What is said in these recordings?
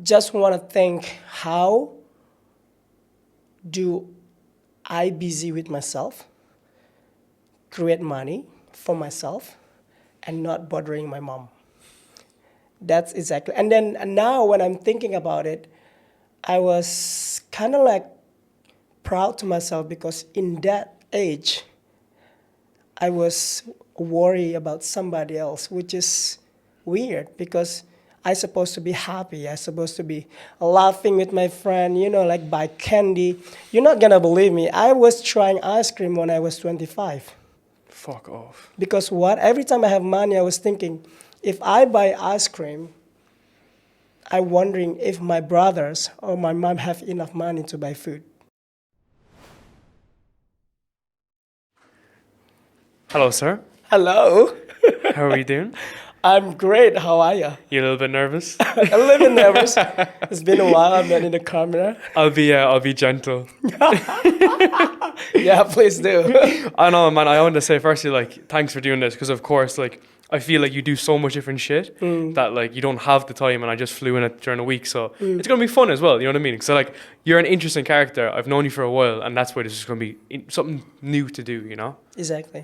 just want to think, how do I busy with myself, create money for myself, and not bothering my mom? That's exactly. And then and now when I'm thinking about it, I was kind of like proud to myself because in that age, I was worried about somebody else, which is weird because I supposed to be happy. I supposed to be laughing with my friend, like buy candy. You're not gonna believe me. I was trying ice cream when I was 25. Fuck off. Because what? Every time I have money, I was thinking, if I buy ice cream, I'm wondering if my brothers or my mom have enough money to buy food. Hello, sir. Hello. How are you doing? I'm great. How are you? You a little bit nervous? A little bit nervous. It's been a while. I'm not in the camera. I'll be gentle. Yeah, please do. I know, man. I want to say firstly, like, thanks for doing this because, of course, like, I feel like you do so much different shit that like you don't have the time, and I just flew in it during the week, so it's gonna be fun as well. You know what I mean? So like, you're an interesting character. I've known you for a while, and that's why this is gonna be something new to do. You know? Exactly.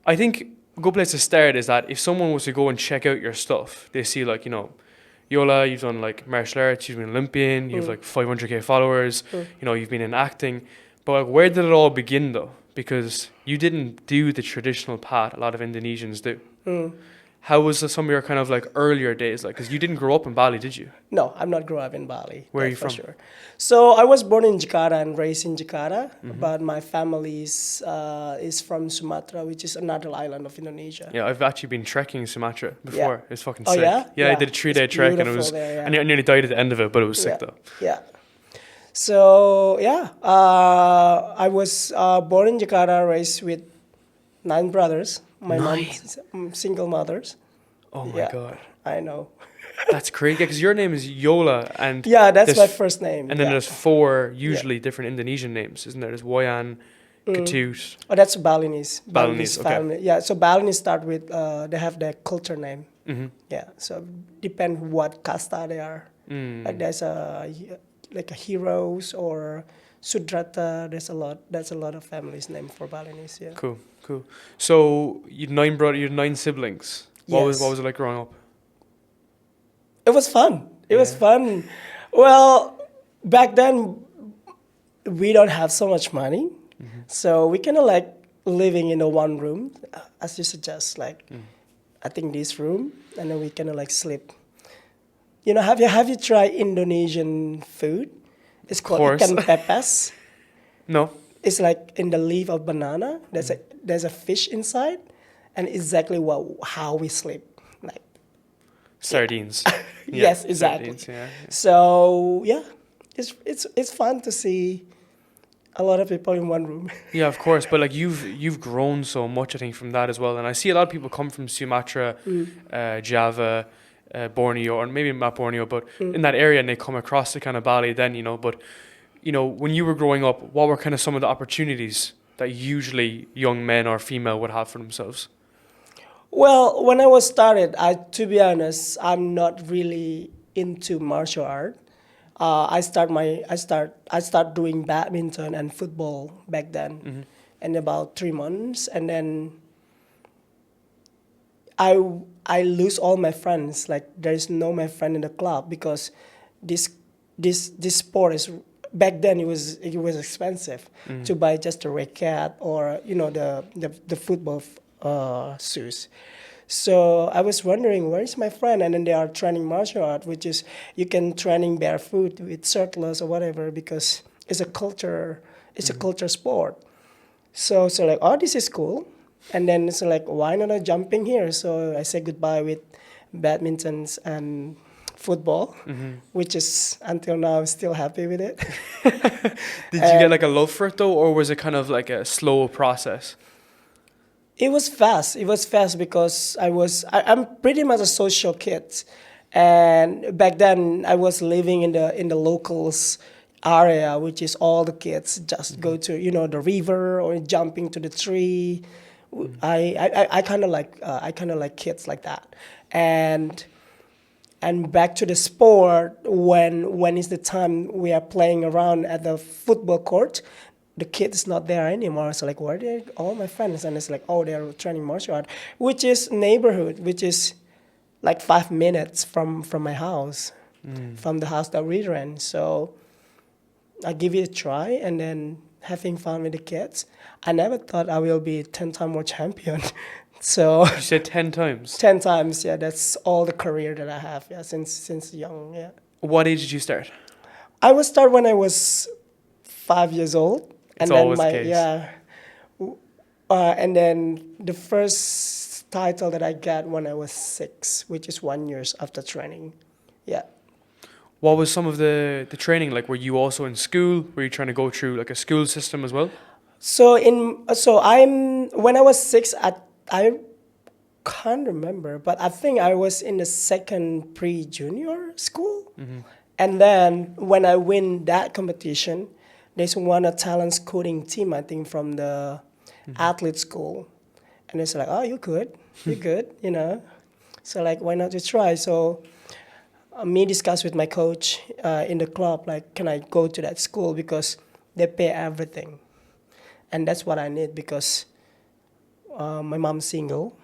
I think a good place to start is that if someone was to go and check out your stuff, they see like, Yolla, you've done like martial arts, you've been Olympian, you've like 500k followers, you've been in acting. But like, where did it all begin though? Because you didn't do the traditional path a lot of Indonesians do. How was some of your kind of like earlier days like? Because you didn't grow up in Bali, did you? No, I'm not grew up in Bali. Where are you for from? sure. So I was born in Jakarta and raised in Jakarta, but my family is from Sumatra, which is another island of Indonesia. Yeah, I've actually been trekking in Sumatra before. It's fucking Oh, sick. yeah? Yeah, I Yeah. did a 3-day It's trek and it beautiful was, there, yeah. and I nearly died at the end of it, but it was sick though. Yeah. So yeah, I was born in Jakarta, raised with 9 brothers. My mom's single mothers. Oh my Yeah. God. I know. That's crazy. Because your name is Yola, and Yeah, that's there's my first name. And then yeah. there's 4 usually different Indonesian names, isn't there? There's Wayan, Ketut. Oh, that's Balinese. Balinese, okay. family. Yeah, so Balinese start with they have their culture name. Yeah, so depend what kasta they are. Like there's like a heroes or Sudrata. That's a lot of families named for Balinese. Yeah. Cool. So you'd 9 siblings. What Yes. was it like growing up? It was fun. It was fun. Well, back then we don't have so much money, so we kind of like living in a one room, as you suggest. Like, I think this room, and then we kind of like sleep. Have you tried Indonesian food? It's called course. ikan pepes. No. It's like in the leaf of banana. There's a fish inside, and exactly how we sleep. Like, Sardines. yes, exactly. Sardines, yeah. So yeah, it's fun to see a lot of people in one room. Yeah, of course. But like you've grown so much, I think, from that as well. And I see a lot of people come from Sumatra, Java, Borneo, or maybe not Borneo, but in that area, and they come across the kind of Bali then, But when you were growing up, what were kind of some of the opportunities that usually young men or female would have for themselves? Well, when I was started, to be honest, I'm not really into martial art. I start doing badminton and football back then, in about 3 months, and then I lose all my friends. Like, there is no my friend in the club because this sport is, back then it was expensive to buy just a racket or the football shoes. So I was wondering, where is my friend? And then they are training martial art, which is you can training barefoot with shirtless or whatever, because it's a culture sport. So like, oh, this is cool. And then it's like, why not I jumping here? So I say goodbye with badmintons and football, which is until now I'm still happy with it. Did you get like a love for it though, or was it kind of like a slow process? It was fast. It was fast because I'm pretty much a social kid, and back then I was living in the locals area, which is all the kids just go to the river or jumping to the tree. I kind of like kids like that, and and back to the sport when is the time we are playing around at the football court. The kid is not there anymore. So like, where are they, all my friends? And it's like, oh, they're training martial art, which is neighborhood, which is like 5 minutes from my house, from the house that we rent. So I give it a try, and then having fun with the kids. I never thought I will be 10-time world champion. So You said 10 times. 10 times, yeah. That's all the career that I have, yeah, since young, yeah. What age did you start? I would start when I was 5 years old, It's always the case. yeah, and then the first title that I got when I was 6, which is 1 year after training, yeah. What was some of the training like? Were you also in school? Were you trying to go through like a school system as well? When I was 6, I can't remember, but I think I was in the second pre-junior school. And then when I win that competition, there's won a talent scouting team, I think, from the athlete school. And it's like, oh, you're good, you know. So like, why not to try? So me discuss with my coach in the club, like, can I go to that school because they pay everything. And that's what I need because my mom's single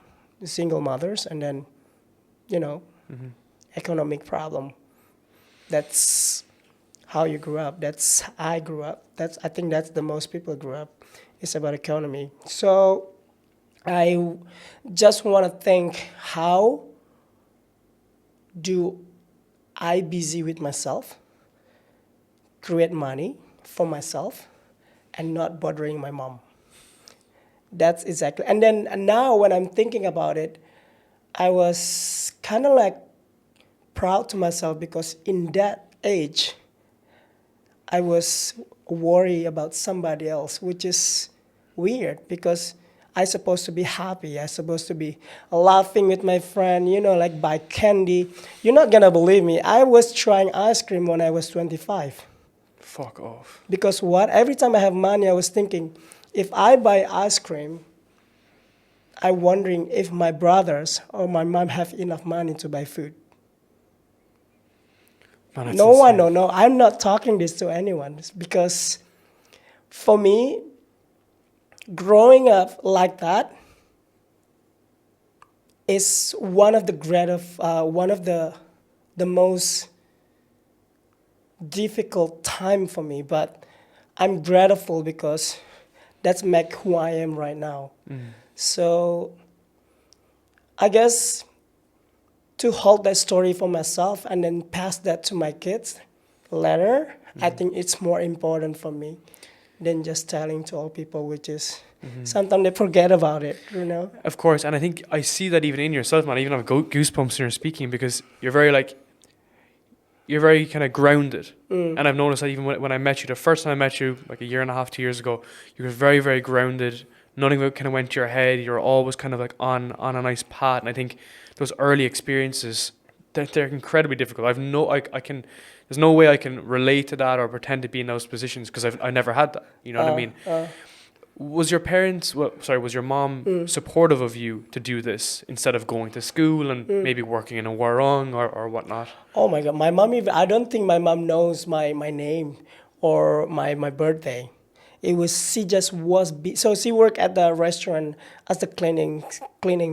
mothers, and then, you know, economic problem. That's how you grew up. That's I grew up. I think that's the most people grew up. It's about economy. So I just want to think, how do I busy with myself, create money for myself, and not bothering my mom? That's exactly. And then now when I'm thinking about it, I was kind of like proud to myself because in that age, I was worried about somebody else, which is weird because I'm supposed to be happy. I'm supposed to be laughing with my friend, you know, like buy candy. You're not going to believe me. I was trying ice cream when I was 25. Fuck off. Because what? Every time I have money, I was thinking, if I buy ice cream, I'm wondering if my brothers or my mom have enough money to buy food. Man, that's No one, insane. no. I'm not talking this to anyone because for me, growing up like that is one of the most difficult time for me, but I'm grateful because that's make who I am right now. So I guess to hold that story for myself and then pass that to my kids later, I think it's more important for me than just telling to all people, which is sometimes they forget about it, you know? Of course, and I think I see that even in yourself, man. I even have goosebumps when you're speaking because you're very kind of grounded. And I've noticed that even when I met you, the first time I met you, like a year and a half, 2 years ago, you were very, very grounded. Nothing kind of went to your head. You're always kind of like on a nice path. And I think those early experiences, they're incredibly difficult. There's no way I can relate to that or pretend to be in those positions because I never had that. You know what I mean? Was your mom supportive of you to do this instead of going to school and maybe working in a warung or whatnot? Oh my God, my mom, I don't think my mom knows my name or my birthday. She just was, so she worked at the restaurant as the cleaning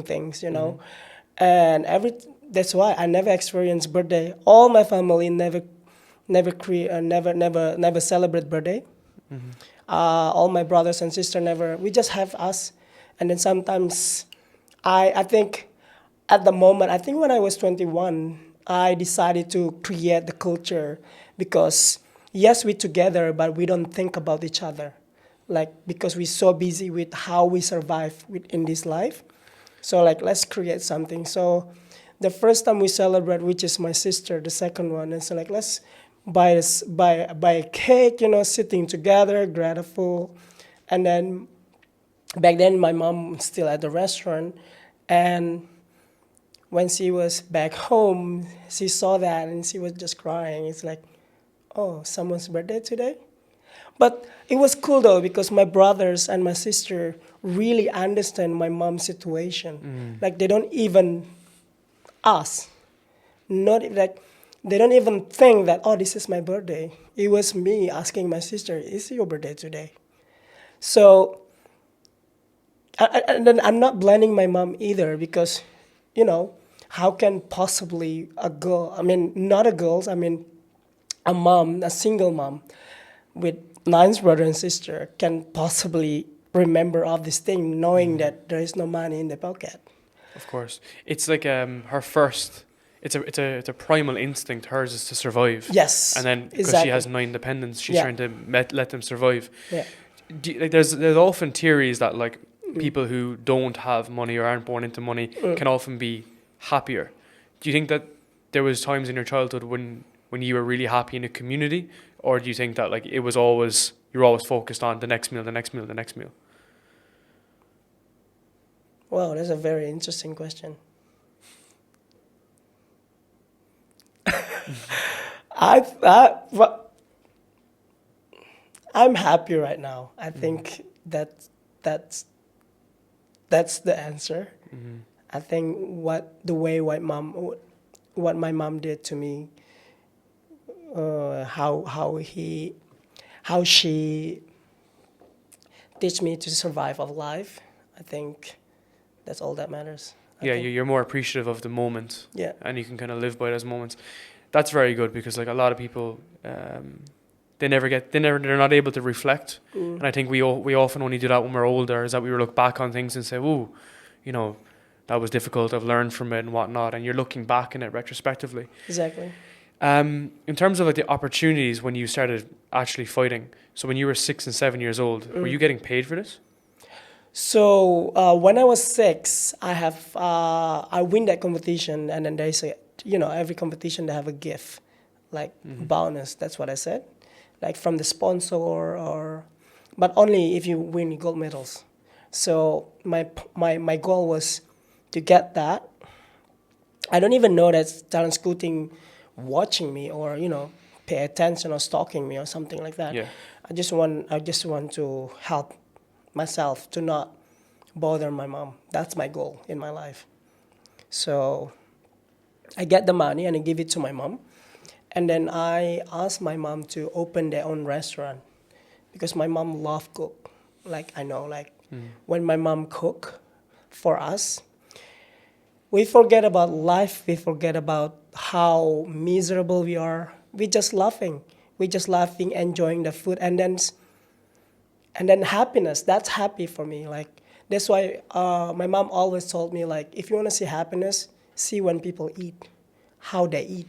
things, you know. And that's why I never experienced birthday. All my family never celebrate birthday. All my brothers and sisters never. We just have us, and then sometimes, I think, at the moment, I think when I was 21, I decided to create the culture because yes, we're together, but we don't think about each other, like because we're so busy with how we survive in this life. So like, let's create something. So the first time we celebrate, which is my sister, the second one, and so like, let's buy a cake, you know, sitting together, grateful. And then back then my mom was still at the restaurant, and when she was back home, she saw that and she was just crying. It's like, oh, someone's birthday today? But it was cool though because my brothers and my sister really understand my mom's situation. Like they don't even ask. not like they don't even think that, oh, this is my birthday. It was me asking my sister, is it your birthday today? So, and then I'm not blaming my mom either, because, you know, how can possibly a girl, I mean, not a girl, I mean, a mom, a single mom with 9 brothers and sister can possibly remember all this thing knowing that there is no money in the pocket. Of course, it's like her first. It's a primal instinct. Hers is to survive. Yes, And then because exactly. she has 9 dependents, she's Yeah. trying to let them survive. Yeah. Like there's often theories that like people who don't have money or aren't born into money can often be happier. Do you think that there was times in your childhood when you were really happy in a community, or do you think that like it was always you were always focused on the next meal, the next meal, the next meal? Wow, that's a very interesting question. Well, I'm happy right now. I think that's the answer. I think what my mom did to me, how she teach me to survive of life. I think that's all that matters. I Yeah, think. you're more appreciative of the moment. Yeah. And you can kind of live by those moments. That's very good, because like a lot of people, they're not able to reflect. And I think we often only do that when we're older, is that we look back on things and say, "Ooh, you know, that was difficult. I've learned from it and whatnot." And you're looking back in it retrospectively. Exactly. In terms of like the opportunities when you started actually fighting, so when you were 6 and 7 years old, were you getting paid for this? So when I was 6, I win that competition, and then there's every competition they have a gift, like bonus. That's what I said, like from the sponsor or, but only if you win gold medals. So my goal was to get that. I don't even know that talent scouting watching me or pay attention or stalking me or something like that. Yeah. I just want to help myself to not bother my mom. That's my goal in my life. So I get the money and I give it to my mom. And then I ask my mom to open their own restaurant, because my mom loves cook. Like when my mom cook for us, we forget about life. We forget about how miserable we are. We just laughing, enjoying the food, and then happiness. That's happy for me. Like that's why my mom always told me, like, if you want to see happiness, see when people eat, how they eat.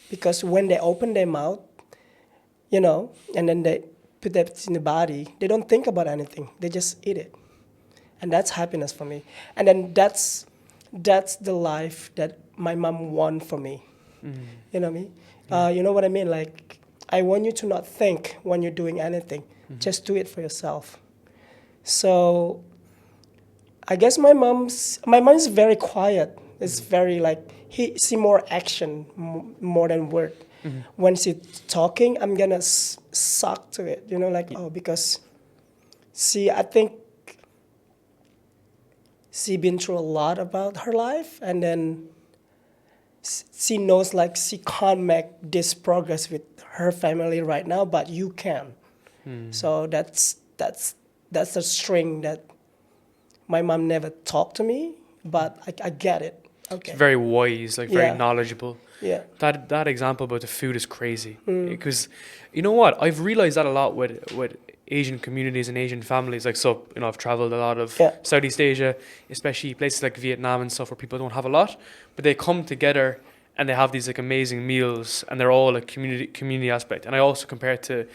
Because when they open their mouth, and then they put that in the body, they don't think about anything. They just eat it, and that's happiness for me. And then that's the life that my mom won for me. You know what I mean? You know what I mean? Like, I want you to not think when you're doing anything. Just do it for yourself. So I guess my mom is very quiet. It's very like see more action more than word. When she's talking, I'm gonna suck to it. Because I think she been through a lot about her life, and then she knows like she can't make this progress with her family right now, but you can. So that's the string that my mom never talked to me, but I get it. Okay. Very wise, like very Yeah. knowledgeable. Yeah. That example about the food is crazy, because you know what, I've realized that a lot with Asian communities and Asian families. Like, so I've traveled a lot of Yeah. Southeast Asia, especially places like Vietnam and stuff where people don't have a lot, but they come together and they have these like amazing meals, and they're all a community aspect. And I also compare it to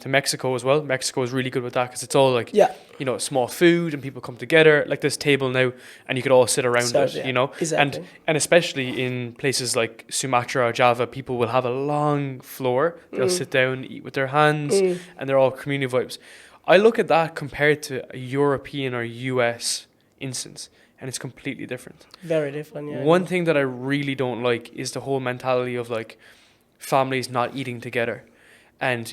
Mexico as well. Mexico is really good with that, because it's all like Yeah. small food, and people come together like this table now, and you could all sit around So, it. yeah, exactly. And especially in places like Sumatra or Java, people will have a long floor. They'll sit down, eat with their hands, and they're all community vibes. I look at that compared to a European or US instance, and it's completely different. Very different. Yeah. One thing that I really don't like is the whole mentality of like families not eating together, and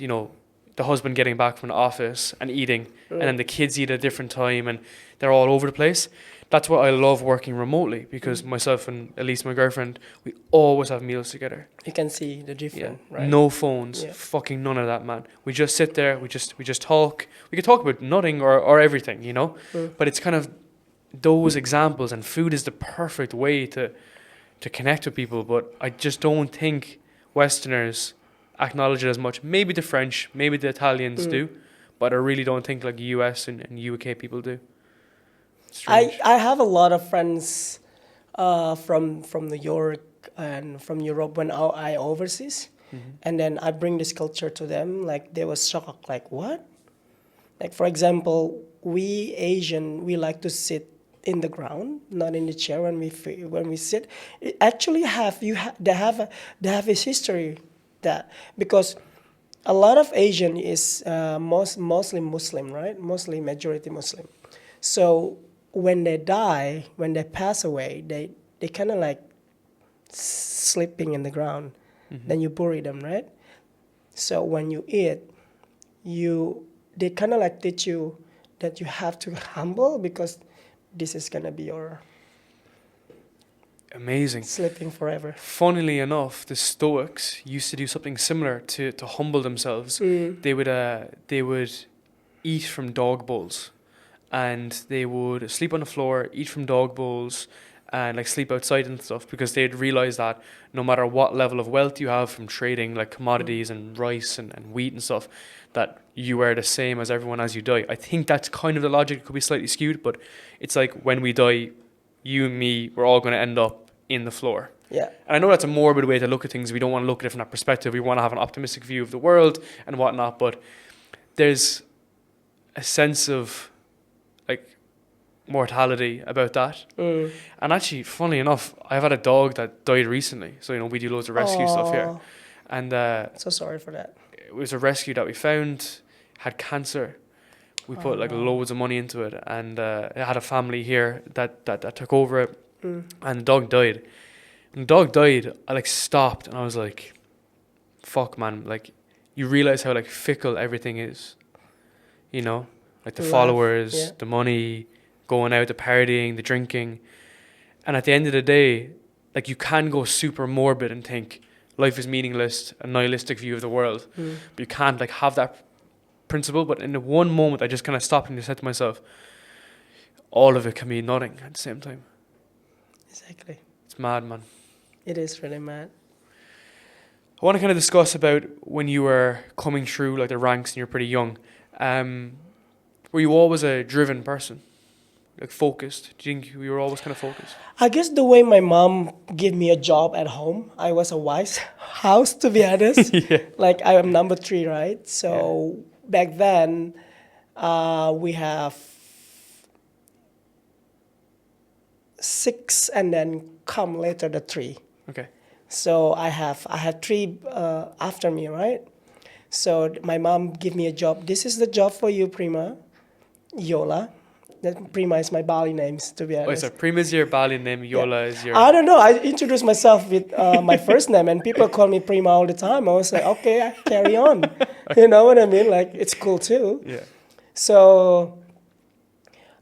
the husband getting back from the office and eating, and then the kids eat at a different time, and they're all over the place. That's why I love working remotely, because myself and Elise, my girlfriend, we always have meals together. You can see the difference, right? No phones, Yeah. fucking none of that, man. We just sit there, we just talk. We could talk about nothing or everything, you know. But it's kind of those examples, and food is the perfect way to connect with people. But I just don't think Westerners acknowledge it as much. Maybe the French, maybe the Italians do, but I really don't think like US and UK people do. I have a lot of friends from New York and from Europe when I overseas, and then I bring this culture to them. Like they were shocked, like what? Like for example, we Asian, we like to sit in the ground, not in the chair when we sit. It actually they have a history that, because a lot of Asian is mostly Muslim, right? Mostly majority Muslim. So when they die, when they pass away, they kind of like sleeping in the ground. Then you bury them, right? So when you eat, they kind of like teach you that you have to humble, because this is gonna be your amazing sleeping forever. Funnily enough, the Stoics used to do something similar to humble themselves. They would eat from dog bowls, and they would sleep on the floor, eat from dog bowls, and like sleep outside and stuff, because they'd realize that no matter what level of wealth you have from trading like commodities and rice and wheat and stuff, that you are the same as everyone as you die. I think that's kind of the logic. It could be slightly skewed, but it's like when we die, you and me, we're all going to end up in the floor. Yeah. And I know that's a morbid way to look at things. We don't want to look at it from that perspective. We want to have an optimistic view of the world and whatnot, but there's a sense of like mortality about that. And actually, funnily enough, I've had a dog that died recently. So, you know, we do loads of rescue stuff here. And so sorry for that. it was a rescue that we found, had cancer. We put like loads of money into it, and it had a family here that took over it, and the dog died. When the dog died, I like stopped and I was like, fuck man, like you realize how like fickle everything is, you know, like the followers, the money, going out, the partying, the drinking. And at the end of the day, like you can go super morbid and think life is meaningless, a nihilistic view of the world, but you can't like have that principle. But in the one moment I just kind of stopped and said to myself, all of it can be nothing at the same time. Exactly. It's mad, man. It is really mad. I want to kind of discuss about when you were coming through like the ranks and you're pretty young. Were you always a driven person? Like focused? Do you think you were always kind of focused? I guess the way my mom gave me a job at home, I was a wise house, to be honest. Like I am number 3, right? So back then, we have 6 and then come later the 3. Okay. So I had 3 after me, right? So my mom gave me a job. This is the job for you, Prima. Yolla. That Prima is my Bali names, to be honest. Oh, so Prima is your Bali name, Yolla is your... I don't know. I introduced myself with my first name, and people call me Prima all the time. I was like, okay, I carry on. You know what I mean? Like, it's cool too. Yeah. So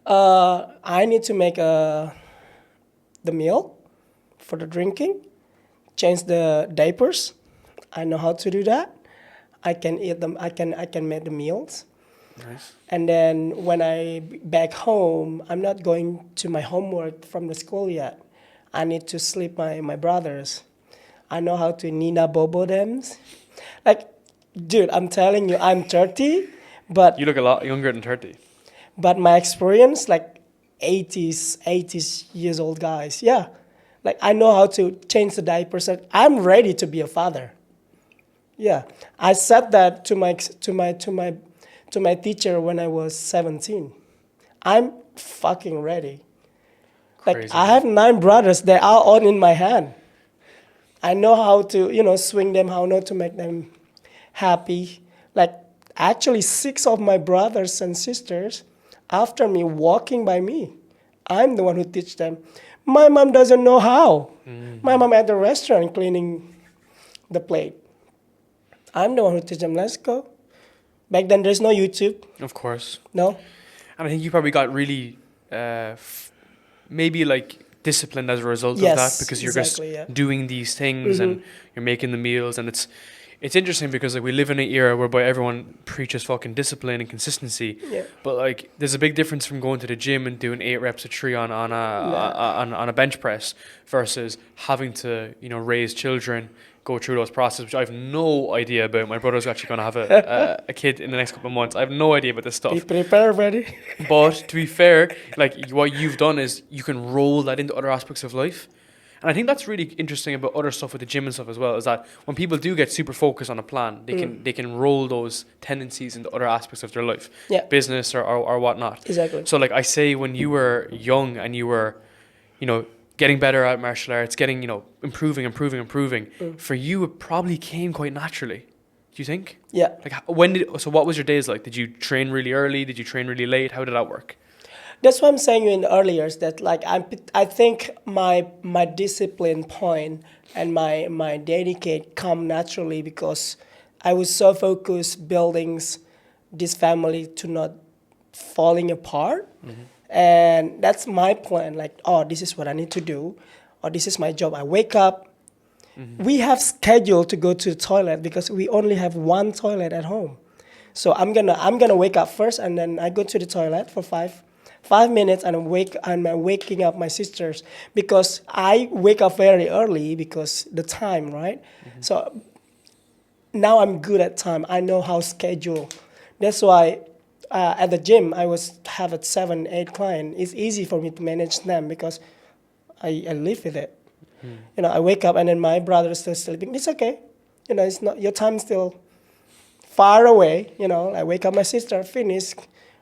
I need to make the meal for the drinking, change the diapers. I know how to do that. I can eat them. I can make the meals. Nice. And then when I back home, I'm not going to my homework from the school yet. I need to sleep my brothers. I know how to Nina Bobo them. Like, dude, I'm telling you, I'm 30, but... You look a lot younger than 30. But my experience, like 80s years old guys, yeah. Like, I know how to change the diapers. I'm ready to be a father. Yeah. I said that to my teacher when I was 17. I'm fucking ready. Like, Crazy. I have 9 brothers. They are all in my hand. I know how to, swing them, how not to make them happy. Like, actually, 6 of my brothers and sisters, after me, walking by me, I'm the one who teach them. My mom doesn't know how. My mom at the restaurant cleaning the plate. I'm the one who teach them, let's go. Back then, there's no YouTube. Of course. No. And I think you probably got really, maybe like disciplined as a result of Yes, that, because you're exactly, just yeah. doing these things and you're making the meals, and it's interesting because like we live in an era whereby everyone preaches fucking discipline and consistency, Yeah. but like there's a big difference from going to the gym and doing 8 reps a tree on a bench press versus having to, you know, raise children, go through those processes, which I have no idea about. My brother's actually going to have a kid in the next couple of months. I have no idea about this stuff. Be prepared, buddy. But to be fair, like what you've done is you can roll that into other aspects of life. And I think that's really interesting about other stuff with the gym and stuff as well, is that when people do get super focused on a plan, they can roll those tendencies into other aspects of their life, Yeah. business or whatnot. Exactly. So like I say, when you were young and you were, you know, getting better at martial arts, getting, you know, improving, for you it probably came quite naturally. Do you think? Yeah. Like so what was your days like? Did you train really early? Did you train really late? How did that work? That's what I'm saying in earlier, is that like I think my discipline point and my dedicate come naturally because I was so focused building this family to not falling apart. And that's my plan, like, oh, this is what I need to do, or this is my job. I wake up. We have scheduled to go to the toilet because we only have one toilet at home. So I'm gonna wake up first, and then I go to the toilet for 5 minutes, and I'm waking up my sisters because I wake up very early because the time, right? So now I'm good at time. I know how schedule. That's why at the gym I have a 7-8 client. It's easy for me to manage them because I live with it. You know, I wake up and then my brother is still sleeping. It's okay. You know, it's not your time still far away. You know, I wake up my sister, finish,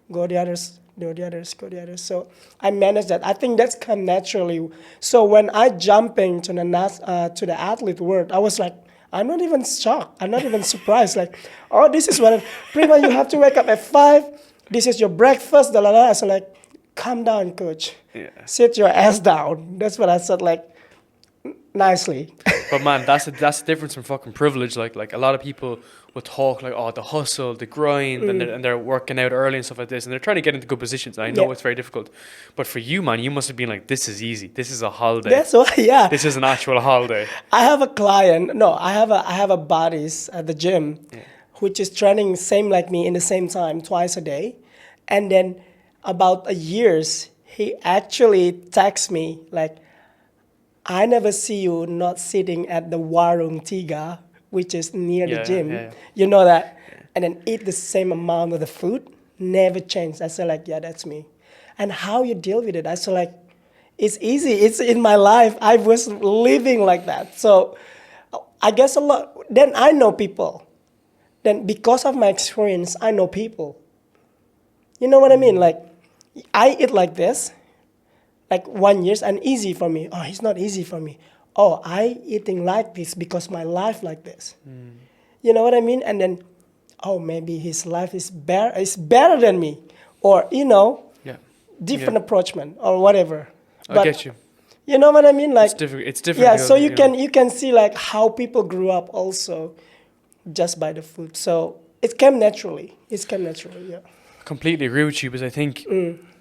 go the others. Go the others. So I manage that. I think that's come naturally. So when I jump into the athlete world, I was like, I'm not even shocked. I'm not even surprised. Like, oh, this is what Prima, you have to wake up at 5. This is your breakfast. So like, calm down, coach. Yeah. Sit your ass down. That's what I said. Like, nicely. But man, that's the difference from fucking privilege. Like a lot of people will talk like, oh, the hustle, the grind, and they're working out early and stuff like this, and they're trying to get into good positions. And I know it's very difficult, but for you, man, you must have been like, this is easy. This is a holiday. That's why, yeah. This is an actual holiday. I have a client. No, I have a buddies at the gym, which is training same like me in the same time twice a day, and then about a years he actually texts me like, I never see you not sitting at the Warung Tiga, which is near the gym. Yeah. You know that? Yeah. And then eat the same amount of the food, never change. I said like, yeah, that's me. And how you deal with it? I said like, it's easy. It's in my life. I was living like that. So I guess a lot. Then I know people. Then because of my experience, I know people. You know what I mean? Like, I eat like this. Like 1 year and easy for me. Oh, it's not easy for me. Oh, I eating like this because my life like this. You know what I mean? And then, oh, maybe his life is better than me, or you know, different approachment or whatever. I get you. You know what I mean? Like it's different. Yeah, so you can see like how people grew up also, just by the food. So it came naturally. Yeah. Completely agree with you, because I think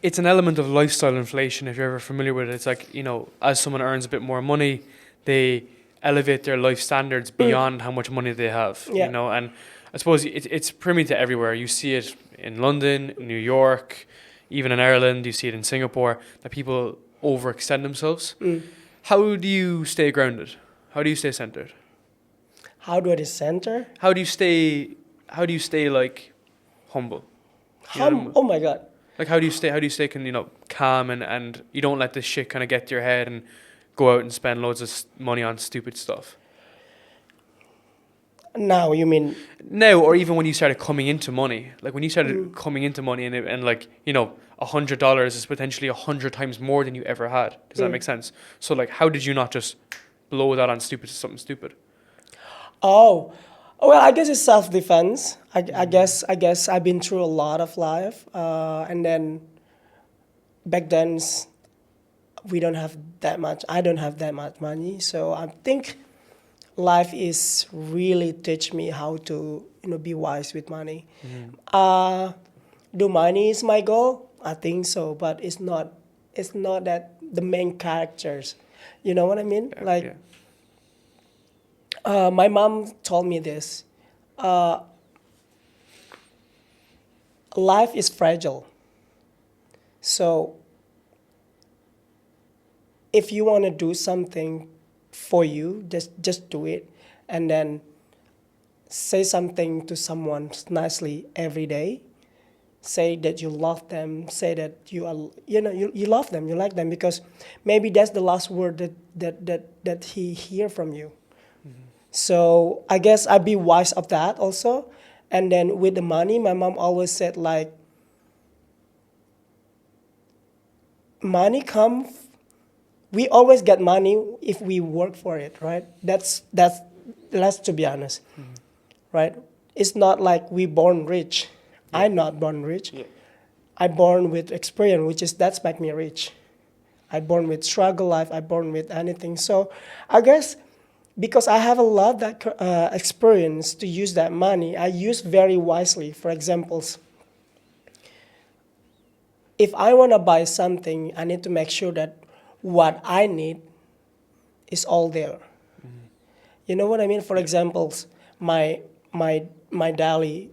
it's an element of lifestyle inflation. If you're ever familiar with it, it's like, you know, as someone earns a bit more money, they elevate their life standards beyond how much money they have. You know, and I suppose it's permeated to everywhere. You see it in London, New York, even in Ireland. You see it in Singapore, that people overextend themselves. How do you stay grounded? How do you stay centered? How do I center? How do you stay like humble? Oh my God. Like how do you stay calm and you don't let this shit kind of get to your head and go out and spend loads of money on stupid stuff? Now, you mean? Now, or even when you started coming into money. Like when you started coming into money and like, you know, $100 is potentially 100 times more than you ever had. Does that make sense? So like, how did you not just blow that on something stupid? Oh, well, I guess it's self-defense. I guess I've been through a lot of life, and then back then we don't have that much. I don't have that much money, so I think life is really teach me how to be wise with money. Do money is my goal? I think so, but it's not. It's not that the main characters. You know what I mean? Yeah, Like yeah. my mom told me this. Life is fragile. So if you want to do something for you, just do it, and then say something to someone nicely every day. Say that you love them. Say that you are, you love them, you like them, because maybe that's the last word that he hear from you. So I guess I'd be wise of that also. And then with the money, my mom always said like, money come. We always get money if we work for it, right? That's let's to be honest, right? It's not like we born rich. I'm not born rich. Yeah. I born with experience, which is that's make me rich. I born with struggle life. I born with anything. So I guess because I have a lot that experience to use that money, I use very wisely. For examples, if I want to buy something, I need to make sure that what I need is all there. You know what I mean? For examples, my daily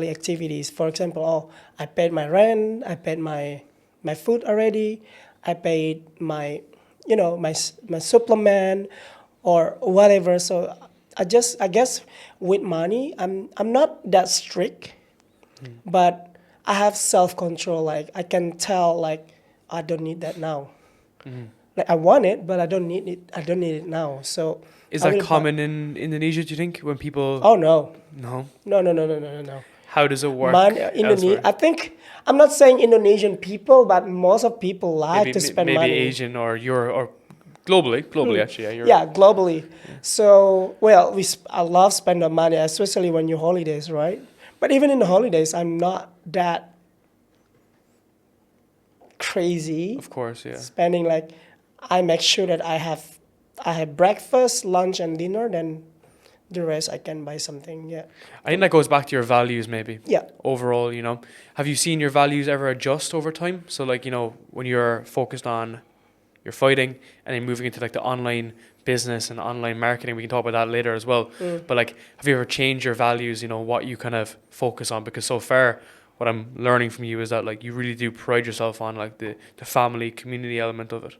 activities. For example, I paid my rent, I paid my food already, I paid my my supplement or whatever. So I guess with money, I'm not that strict, but I have self control. Like I can tell like I don't need that now. Like I want it, but I don't need it. I don't need it now. So Is I that will common in Indonesia, do you think, when people... Oh no, No? no. How does it work Indonesia. elsewhere? I think I'm not saying Indonesian people, but most of people like to spend maybe money. Asian or Euro or globally actually. Yeah, Europe. Yeah, globally. So well, I love spending money, especially when you holidays, right? But even in the holidays, I'm not that crazy Of course, yeah. spending. Like I make sure that I have breakfast, lunch, and dinner. Then the rest I can buy something. Yeah. I think that goes back to your values maybe. Yeah. Overall, have you seen your values ever adjust over time? So like, when you're focused on your fighting and then moving into like the online business and online marketing, we can talk about that later as well. But like, have you ever changed your values, what you kind of focus on? Because so far, what I'm learning from you is that like you really do pride yourself on like the family community element of it.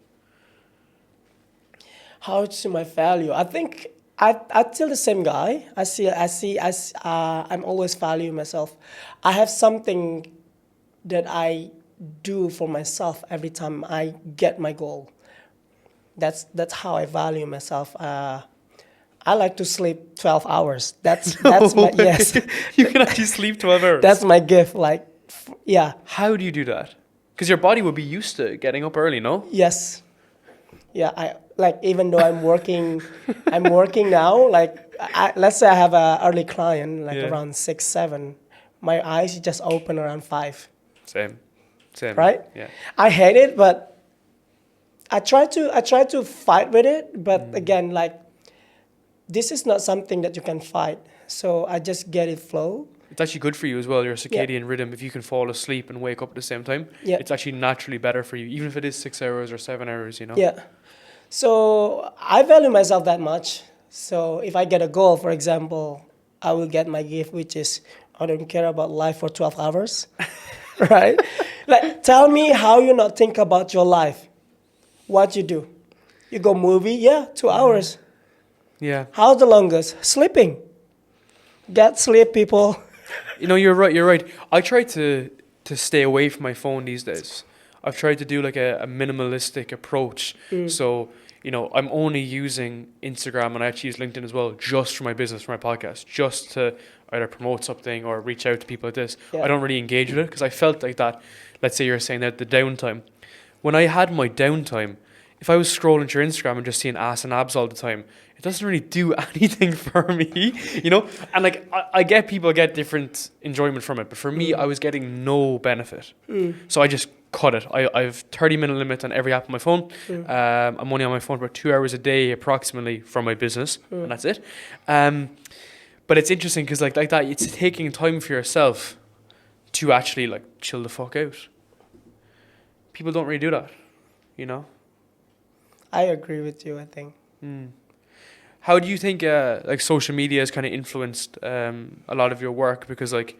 How to my value? I think I'm still the same guy. I'm always value myself. I have something that I do for myself every time I get my goal. That's how I value myself. I like to sleep 12 hours. That's my yes. You can actually sleep 12 hours. That's my gift. Like, yeah. How do you do that? Because your body would be used to getting up early, no? Yes. Yeah, I like even though I'm working now. Like, let's say I have a early client like around 6, 7. My eyes just open around 5. Same. Right? Yeah. I hate it, but I try to fight with it. But again, like this is not something that you can fight. So I just get it flow. It's actually good for you as well, your circadian rhythm. If you can fall asleep and wake up at the same time, it's actually naturally better for you, even if it is 6 hours or 7 hours, Yeah. So I value myself that much. So if I get a goal, for example, I will get my gift, which is I don't care about life for 12 hours. Right? Like, tell me how you not think about your life. What you do? You go movie? Yeah, 2 hours. Yeah. How's the longest? Sleeping. Get sleep, people. You're right. I try to stay away from my phone these days. I've tried to do like a minimalistic approach. So, I'm only using Instagram, and I actually use LinkedIn as well, just for my business, for my podcast, just to either promote something or reach out to people like this. Yeah. I don't really engage with it because I felt like that. Let's say you're saying that the downtime. When I had my downtime, if I was scrolling through Instagram and just seeing ass and abs all the time, it doesn't really do anything for me, And like, I get people get different enjoyment from it, but for me, I was getting no benefit. So I just cut it. I've 30-minute limit on every app on my phone. I'm only on my phone for 2 hours a day approximately for my business, and that's it. But it's interesting because like that, it's taking time for yourself to actually like chill the fuck out. People don't really do that, you know. I agree with you, I think. How do you think like social media has kind of influenced a lot of your work? Because like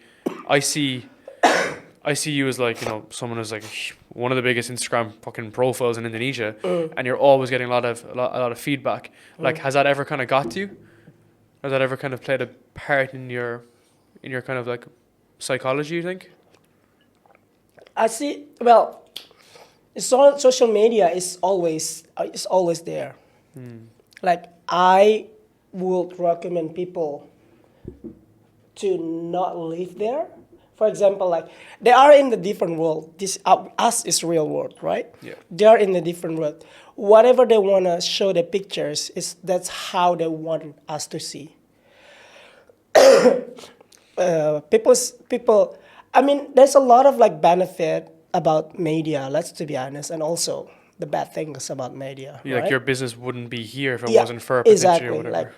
I see you as like, you know, someone who's like one of the biggest Instagram fucking profiles in Indonesia, and you're always getting a lot of feedback. Like, has that ever kind of got to you? Has that ever kind of played a part in your kind of like psychology, you think? I see. Well, social media is always there. Like, I would recommend people to not live there. For example, like they are in the different world. This us is real world, right? Yeah. They are in the different world. Whatever they wanna show the pictures that's how they want us to see. People. I mean, there's a lot of like benefit about media. Let's to be honest, and also the bad things about media. Yeah, right? like your business wouldn't be here if it Yeah, wasn't for a picture exactly, or whatever. like,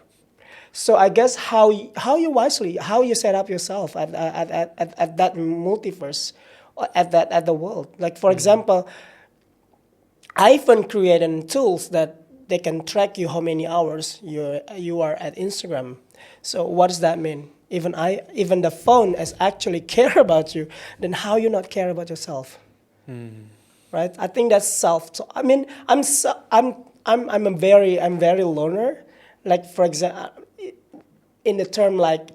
so I guess how you set up yourself at that multiverse, or at the world. Like for example, I even created tools that they can track you how many hours you are at Instagram. So what does that mean? Even the phone is actually care about you. Then how you not care about yourself? Right? I think that's self. So, I mean, I'm very learner. Like for example, in the term like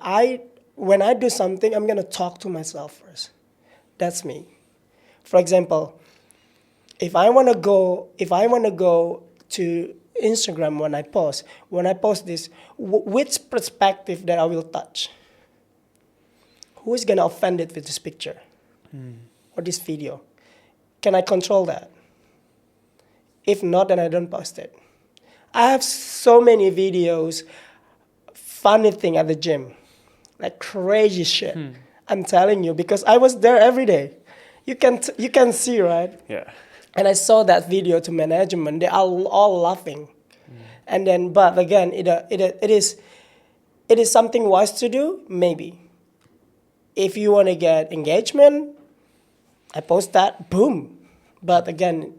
when I do something, I'm gonna talk to myself first. That's me. For example, if I wanna go to Instagram when I post this, which perspective that I will touch? Who is gonna offend it with this picture or this video? Can I control that? If not, then I don't post it. I have so many videos, funny thing at the gym, like crazy shit. I'm telling you, because I was there every day. You can see, right? Yeah. And I saw that video to management. They are all laughing. And then, but again, it is something wise to do, maybe. If you want to get engagement, I post that, boom. But again,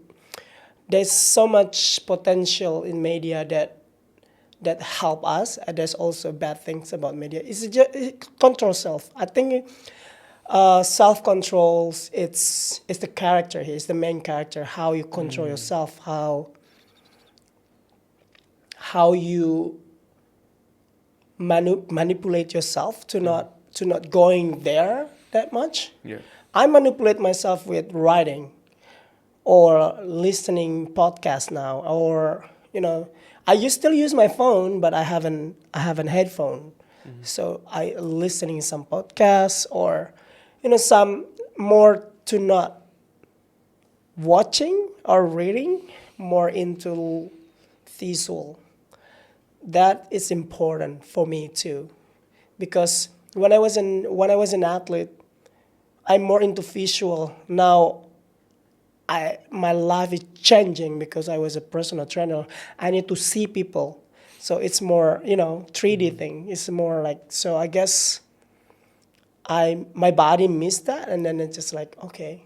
there's so much potential in media that help us. And there's also bad things about media. It's just control self. I think self-controls, it's the character here. It's the main character. How you control yourself. How you manipulate yourself to not going there that much. Yeah. I manipulate myself with writing or listening podcasts now, or I still use my phone, but I have an headphone, so I listening some podcasts or some more to not watching or reading, more into visual. That is important for me too, because when I was an athlete, I'm more into visual. Now, my life is changing because I was a personal trainer. I need to see people, so it's more 3D thing. It's more like, so I guess my body missed that, and then it's just like, okay,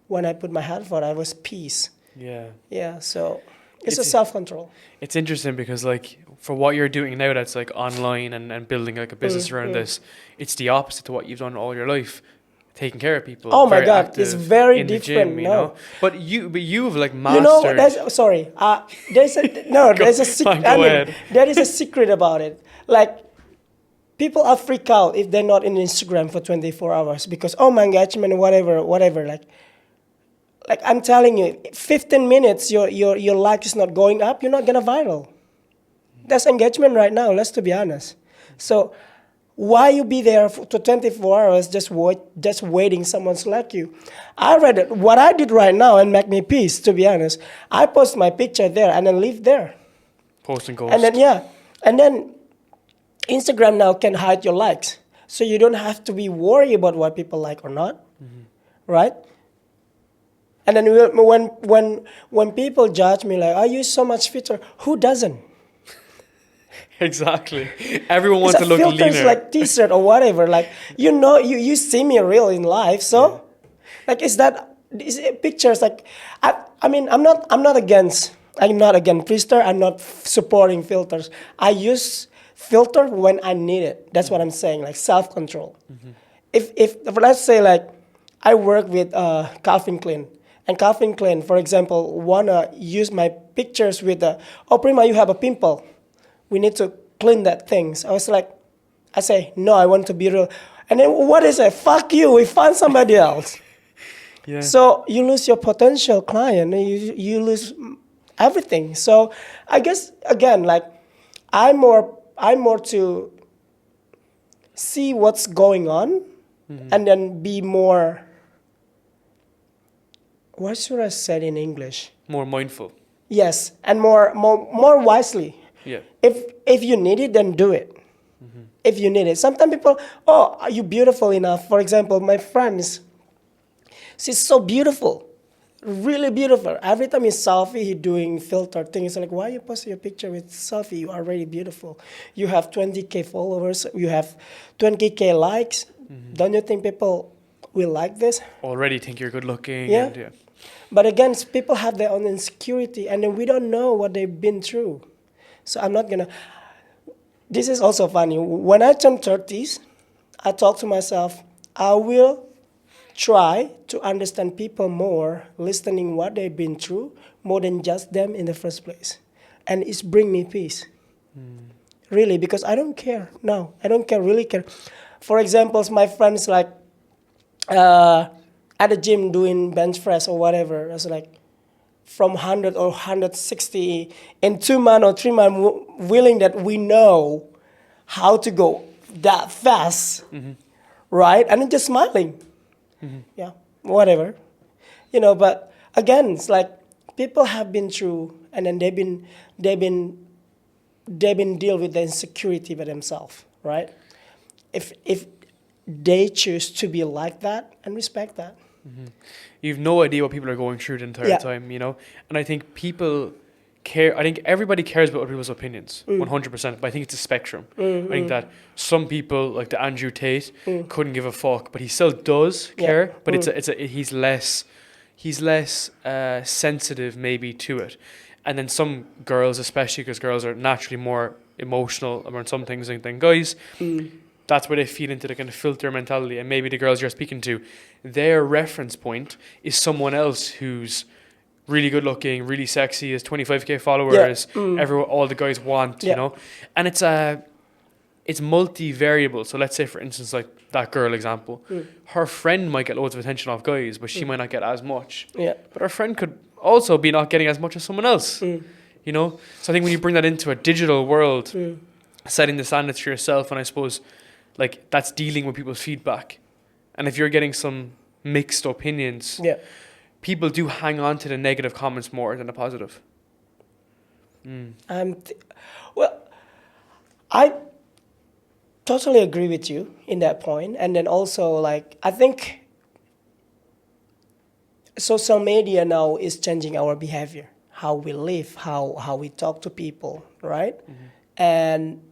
when I put my headphone, I was peace. Yeah. Yeah, so it's a self-control. It's interesting because like for what you're doing now, that's like online and building like a business around this, it's the opposite to what you've done all your life. Taking care of people. Oh my God, it's very in the different. gym, you no. know? But you've like mastered. There's a secret. There is a secret about it. Like, people are freak out if they're not in Instagram for 24 hours because my engagement, whatever. Like I'm telling you, 15 minutes your like is not going up, you're not gonna viral. That's engagement right now. Let's to be honest. So why you be there for 24 hours just waiting someone to like you? I read it. What I did right now and make me peace, to be honest. I post my picture there and then leave there. Post and ghost. And then Instagram now can hide your likes. So you don't have to be worried about what people like or not. Right? And then when people judge me like, I use so much filter, who doesn't? Exactly. Everyone wants It's to look filters leaner. like t-shirt or whatever. Like you see me real in life, so like is it pictures like I mean I'm not against filter. I'm not supporting filters. I use filter when I need it. That's what I'm saying. Like self-control. If let's say like I work with Calvin Klein. And Calvin Klein, for example, wanna use my pictures with oh Prima, you have a pimple. We need to clean that thing. So I say, no, I want to be real. And then what is it? Fuck you, we find somebody else. Yeah. So you lose your potential client, and you lose everything. So I guess again, like I'm more to see what's going on, and then be more. What should I say in English? More mindful. Yes, and more wisely. Yeah. If you need it, then do it. If you need it. Sometimes people, oh, are you beautiful enough? For example, my friends, she's so beautiful, really beautiful. Every time he's selfie, he doing filter things. Like, why are you posting a picture with selfie? You are already beautiful. You have 20K followers. You have 20K likes. Don't you think people will like this? Already think you're good looking. Yeah. And, yeah. But again, people have their own insecurity, and then we don't know what they've been through. So I'm not gonna. This is also funny. When I turn 30s, I talk to myself, I will try to understand people more, listening what they've been through, more than just them in the first place. And it's bring me peace. Really, because I don't care. No, I don't care, really care. For example, my friends like at the gym doing bench press or whatever, it's like from 100 or 160 in 2 months or 3 months, willing that we know how to go that fast, right? And then just smiling. Yeah, whatever. But again, it's like people have been through, and then they've been deal with the insecurity by themselves, right? If they choose to be like that, and respect that. You've no idea what people are going through the entire time, And I think people care. I think everybody cares about other people's opinions, 100%. But I think it's a spectrum. I think that some people, like the Andrew Tate, couldn't give a fuck, but he still does care. But he's less sensitive maybe to it. And then some girls, especially because girls are naturally more emotional about some things than guys. That's where they feed into the kind of filter mentality. And maybe the girls you're speaking to, their reference point is someone else who's really good looking, really sexy, has 25K followers, all the guys want, And it's multi-variable. So let's say, for instance, like that girl example, her friend might get loads of attention off guys, but she might not get as much. Yeah. But her friend could also be not getting as much as someone else, So I think when you bring that into a digital world, setting the standards for yourself, and I suppose like that's dealing with people's feedback. And if you're getting some mixed opinions, people do hang on to the negative comments more than the positive. Well, I totally agree with you in that point. And then also, like, I think social media now is changing our behavior, how we live, how we talk to people, right? And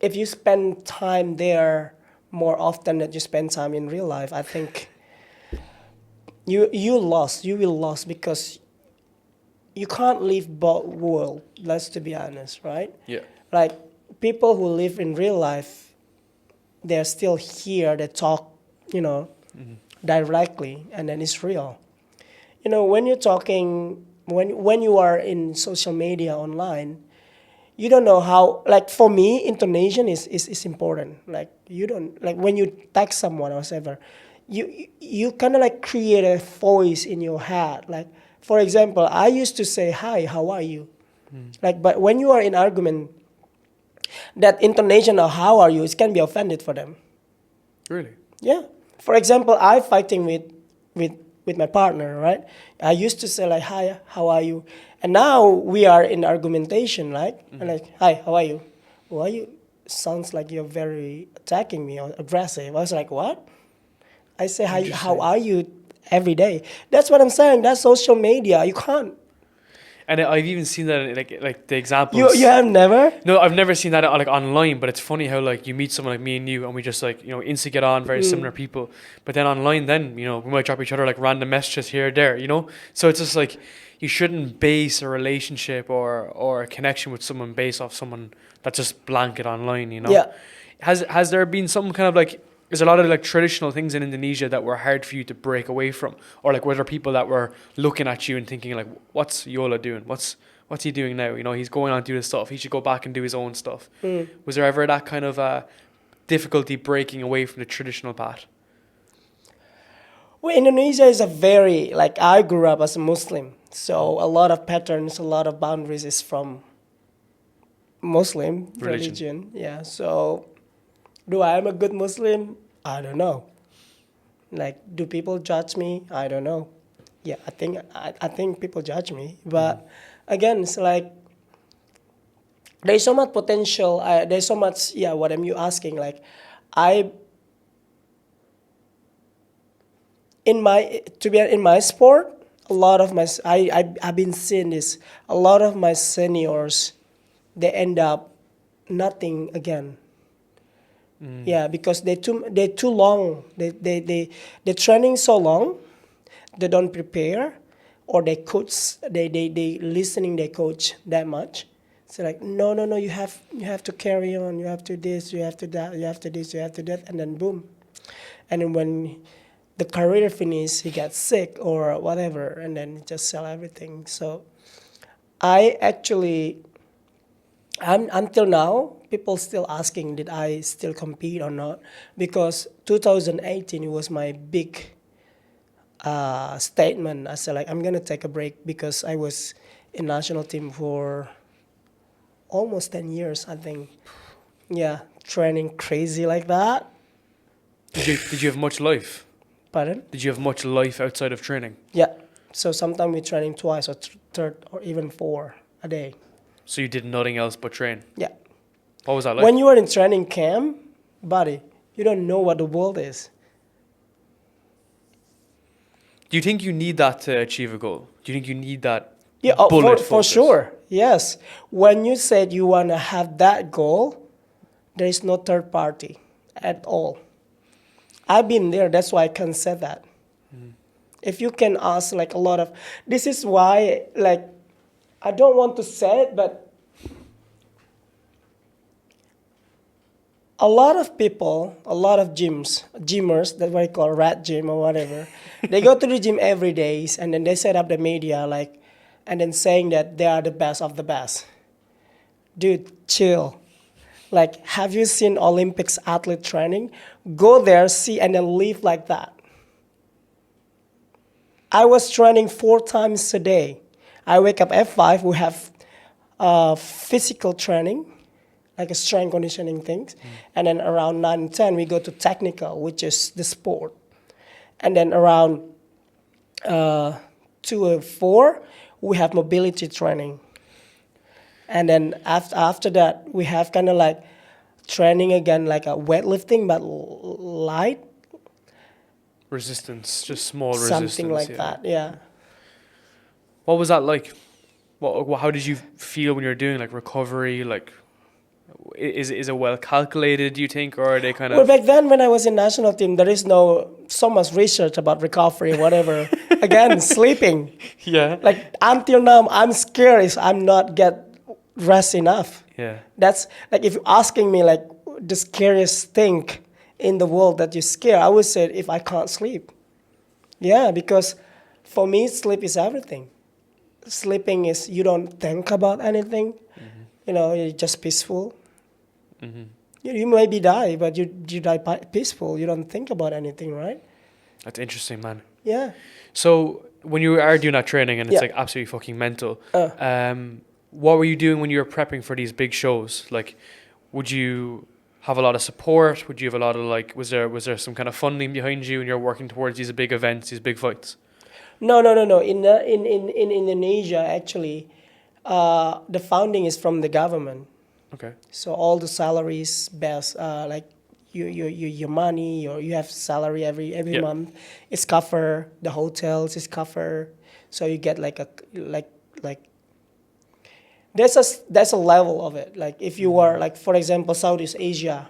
if you spend time there more often than you spend time in real life, I think you will lose because you can't live both worlds, let's to be honest, right? Yeah. Like people who live in real life, they're still here, they talk, directly, and then it's real. When you're talking, when you are in social media online, you don't know how, like for me, intonation is important. Like you don't, like when you text someone or whatever, you kind of like create a voice in your head. Like, for example, I used to say, hi, how are you? Like, but when you are in argument, that intonation of how are you, it can be offended for them. Really? Yeah. For example, I fighting with my partner, right? I used to say like, hi, how are you? And now we are in argumentation, right? And like, hi, how are you? Why you? Sounds like you're very attacking me or aggressive. I was like, what? I say, hi, how are you? every day. That's what I'm saying. That's social media. You can't. And I've even seen that in, like the examples. You have never? No, I've never seen that like online, but it's funny how like you meet someone like me and you, and we just like instantly get on, very similar people. But then online, then we might drop each other like random messages here or there, So it's just like you shouldn't base a relationship or a connection with someone based off someone that's just blanket online, Yeah. Has there been some kind of like, there's a lot of like traditional things in Indonesia that were hard for you to break away from, or like were there people that were looking at you and thinking like, what's Yolla doing? What's he doing now? He's going on to do this stuff. He should go back and do his own stuff. Was there ever that kind of difficulty breaking away from the traditional path? Well, Indonesia is a very, like, I grew up as a Muslim, so a lot of patterns, a lot of boundaries is from Muslim religion. Yeah, so do I am a good Muslim? I don't know. Like, do people judge me? I don't know. Yeah, I think people judge me, but again, it's like there's so much potential. There's so much. Yeah, what am you asking? Like, in my sport, a lot of my I've been seeing this. A lot of my seniors, they end up nothing again. Yeah, because they're too long. They're training so long, they don't prepare, or they coach they listening their coach that much. So like no, you have to carry on. You have to this. You have to that. You have to this. You have to that. And then boom, and then when the career finish, he gets sick or whatever, and then just sell everything. So I actually. Until now, people still asking did I still compete or not, because 2018 was my big statement. I said like I'm gonna take a break because I was in national team for almost 10 years, I think. Yeah, training crazy like that. Did you have much life? Pardon? Did you have much life outside of training? Yeah. So sometimes we're training twice or third or even 4 a day. So you did nothing else but train? Yeah. What was that like? When you are in training camp, buddy, you don't know what the world is. Do you think you need that to achieve a goal? Do you think you need that Yeah, bullet for focus? sure. Yes. When you said you want to have that goal, there is no third party at all. I've been there. That's why I can say that. If you can ask like a lot of, this is why like, I don't want to say it, but a lot of people, a lot of gymmers, that's what I call rat gym or whatever, they go to the gym every day and then they set up the media like, and then saying that they are the best of the best. Dude, chill. Like, have you seen Olympics athlete training? Go there, see, and then leave like that. I was training 4 times a day. I wake up at 5, we have physical training, like a strength conditioning things. And then around 9 and 10, we go to technical, which is the sport. And then around 2 or 4, we have mobility training. And then after that, we have kind of like training again, like a weightlifting, but light. Resistance, just small resistance. Something like that, yeah. What was that like? How did you feel when you're doing like recovery? Like, is it well calculated, do you think, or are they kind of? Well, back then when I was in national team, there is so much research about recovery, whatever. Again, sleeping. Yeah. Like until now, I'm scared if I'm not get rest enough. Yeah. That's like if you're asking me like the scariest thing in the world that you're scared, I would say if I can't sleep. Yeah, because for me, sleep is everything. Sleeping is you don't think about anything. You're just peaceful. You maybe die, but you die peaceful. You don't think about anything, right? That's interesting, man. Yeah. So when you are doing that training and it's Yeah. like absolutely fucking mental, what were you doing when you were prepping for these big shows? Like, would you have a lot of support? Would you have a lot of like, was there some kind of funding behind you and you're working towards these big events, these big fights? No. In Indonesia, actually, the funding is from the government. Okay. So all the salaries, best like your money, or you have salary every Yeah. month. It's cover the hotels. It's cover, so you get like like there's a level of it. Like if you are like, for example, Southeast Asia,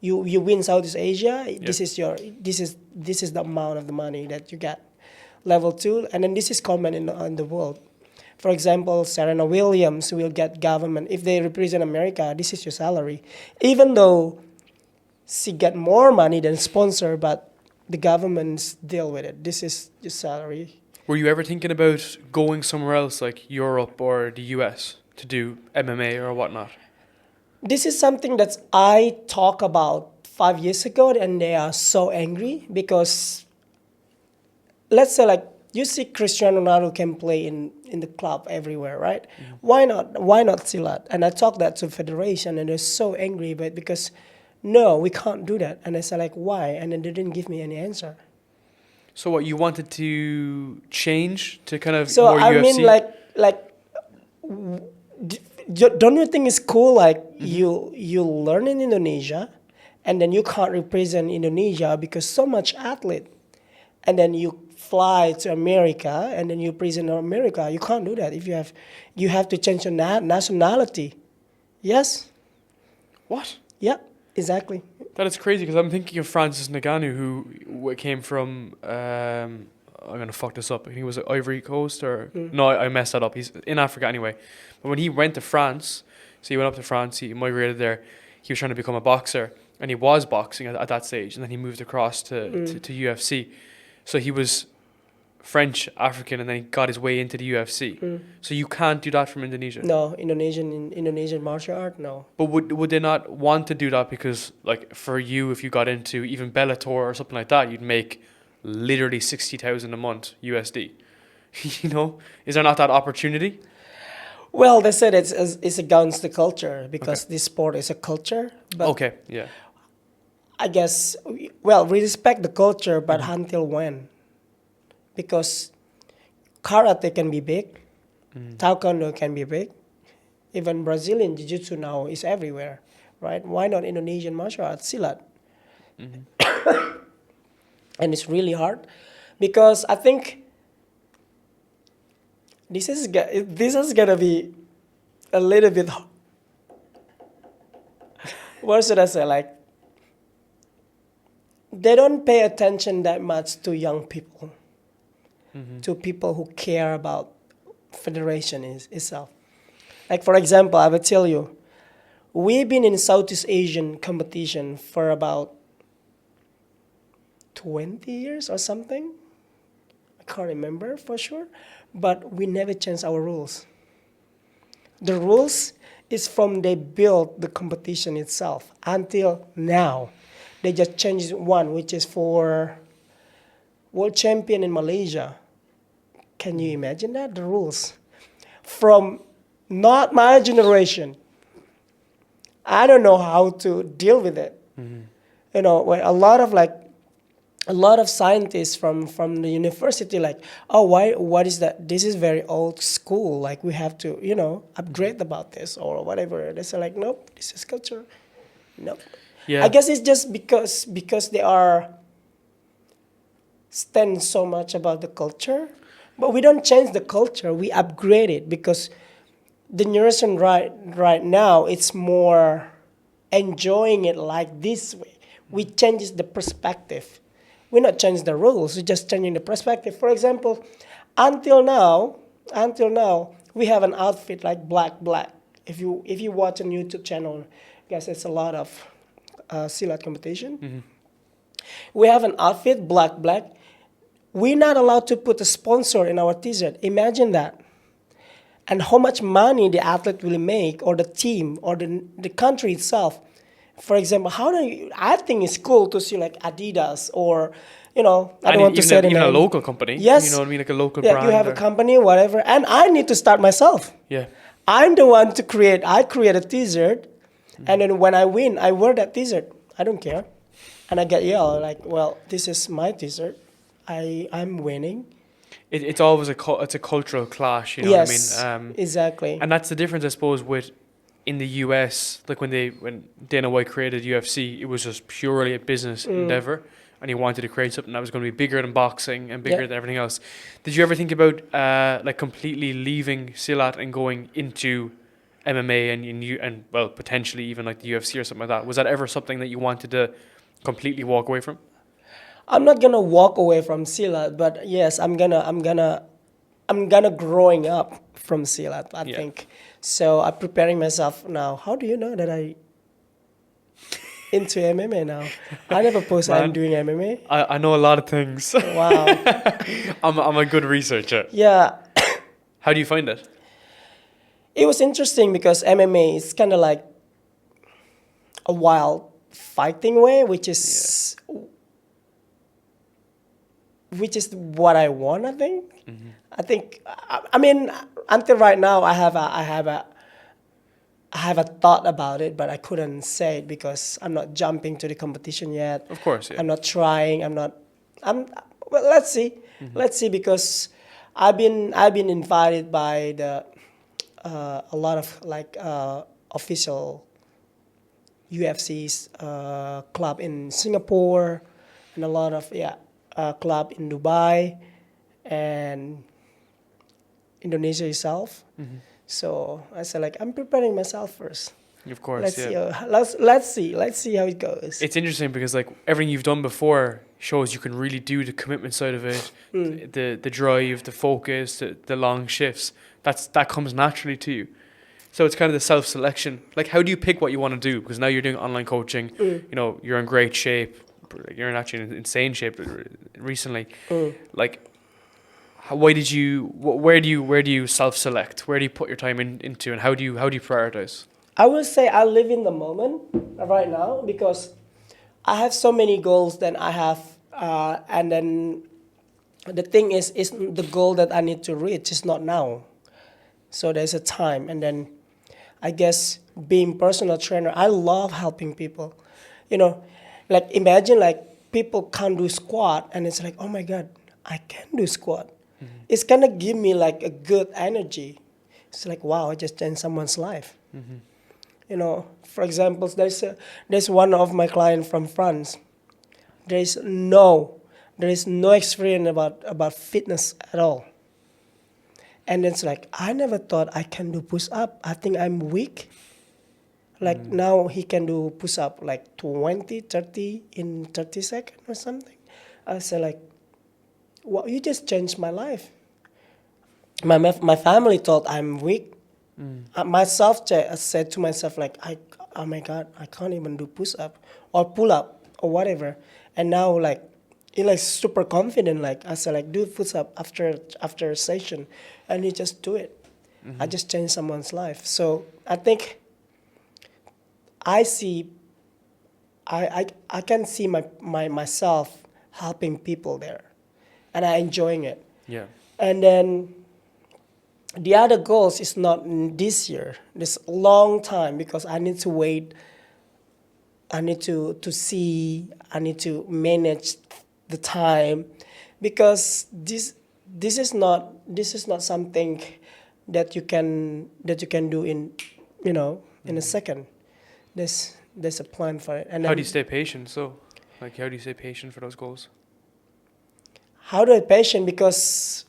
you win Southeast Asia. This is the amount of the money that you get. Level 2, and then this is common in the world. For example, Serena Williams will get government if they represent America. This is your salary, even though she get more money than sponsor, but the governments deal with it. This is your salary. Were you ever thinking about going somewhere else, like Europe or the US, to do MMA or whatnot? This is something that I talked about 5 years ago, and they are so angry because, let's say, like, you see Cristiano Ronaldo can play in the club everywhere, right? Why not? Why not Silat? And I talked that to federation, and they're so angry, but because no, we can't do that. And I said, like, why? And then they didn't give me any answer. So what, you wanted to change to kind of So more I UFC? mean, don't you think it's cool? Like you learn in Indonesia, and then you can't represent Indonesia because so much athlete, and then you fly to America, and then you present America. You can't do that if you have to change your nationality. Yes. What? Yeah. Exactly. That is crazy, because I'm thinking of Francis Ngannou, who came from, I'm going to fuck this up, I think it was Ivory Coast, or, no, I messed that up, he's in Africa anyway. But when he went to France, so he went up to France, he migrated there, he was trying to become a boxer, and he was boxing at that stage, and then he moved across to UFC. So he was French, African, and then he got his way into the UFC. So you can't do that from Indonesia? No, Indonesian martial art, no. But would they not want to do that? Because, like, for you, if you got into even Bellator or something like that, you'd make literally 60,000 a month USD. You know, is there not that opportunity? Well, they said it's against the culture because this sport is a culture. But Okay, yeah. I guess, well, we respect the culture, but until when? Because karate can be big, taekwondo can be big, even Brazilian jiu-jitsu now is everywhere, right? Why not Indonesian martial arts, Silat? And it's really hard because I think this is gonna be a little bit, what should I say, like, they don't pay attention that much to young people, to people who care about federation itself. Like, for example, I will tell you, we've been in Southeast Asian competition for about 20 years or something. I can't remember for sure, but we never changed our rules. The rules is from they built the competition itself until now. They just changed one, which is for world champion in Malaysia. Can you imagine that? The rules. From not my generation, I don't know how to deal with it. You know, when a lot of scientists from the university, like, oh, what is that? This is very old school. Like, we have to, upgrade about this or whatever. They say, like, nope, this is culture. Nope. Yeah. I guess it's just because they are stand so much about the culture, but we don't change the culture. We upgrade it because the generation right now, it's more enjoying it like this way. We change the perspective. We're not changing the rules. We're just changing the perspective. For example, until now, we have an outfit like black. If you watch on YouTube channel, I guess it's a lot of Silat competition. We have an outfit black. We're not allowed to put a sponsor in our t-shirt. Imagine that. And how much money the athlete will make, or the team, or the country itself. For example, I think it's cool to see like Adidas or, I don't want to say the name. Even a local company. Yes. You know what I mean? Like a local Yeah, brand. you have a company, whatever. And I need to start myself. Yeah. I'm the one to create. I create a t-shirt. And then when I win, I wear that t-shirt. I don't care. And I get yelled like, well, this is my t-shirt. I'm winning. It's always it's a cultural clash, you know Yes, what I mean? exactly. And that's the difference, I suppose, with in the US, like when Dana White created UFC, it was just purely a business endeavor, and he wanted to create something that was going to be bigger than boxing and bigger than everything else. Did you ever think about like completely leaving Silat and going into MMA and well, potentially even like the UFC or something like that? Was that ever something that you wanted to completely walk away from? I'm not gonna walk away from Silat, but yes, I'm gonna growing up from Silat. I think so. I'm preparing myself now. How do you know that I into MMA now? I never posted I'm doing MMA. I know a lot of things. Wow. I'm a good researcher. Yeah. How do you find it? It was interesting because MMA is kind of like a wild fighting way, which is what I want. I think. I mean, until right now, I have a thought about it, but I couldn't say it because I'm not jumping to the competition yet. Of course, yeah. I'm not trying. Well, let's see. Let's see, because I've been invited by a lot of like official UFC's club in Singapore, and a lot of club in Dubai and Indonesia itself. So I said, like, I'm preparing myself first. Of course, Let's see how it goes. It's interesting because like everything you've done before shows you can really do the commitment side of it, the drive, the focus, the long shifts. That comes naturally to you. So it's kind of the self-selection. Like, how do you pick what you want to do? Because now you're doing online coaching. You know, you're in great shape. You're in actually in insane shape recently. Like, where do you self-select? Where do you put your time into, and how do you prioritize? I will say I live in the moment right now because I have so many goals that I have, and then the thing is the goal that I need to reach is not now. So there's a time, and then I guess being personal trainer, I love helping people. You know, like imagine like people can't do squat, and it's like, oh my God, I can do squat. It's gonna give me like a good energy. It's like, wow, I just changed someone's life. You know, for example, there's one of my clients from France. There is no experience about fitness at all. And it's like, I never thought I can do push-up. I think I'm weak. Like now he can do push-up like 20, 30 in 30 seconds or something. I said like, well, you just changed my life. My family thought I'm weak. Myself said to myself like, oh my God, I can't even do push-up or pull-up or whatever. And now like, you're like super confident. Like I said, like do push-up after a session, and you just do it. I just changed someone's life. So I think I can see myself helping people there, and I enjoying it. Yeah. And then the other goals is not this year. This long time because I need to wait. I need to see. I need to manage the time, because this is not something that you can do in in a second. There's a plan for it. And how do you stay patient? So, like, how do you stay patient for those goals? How do I patient? Because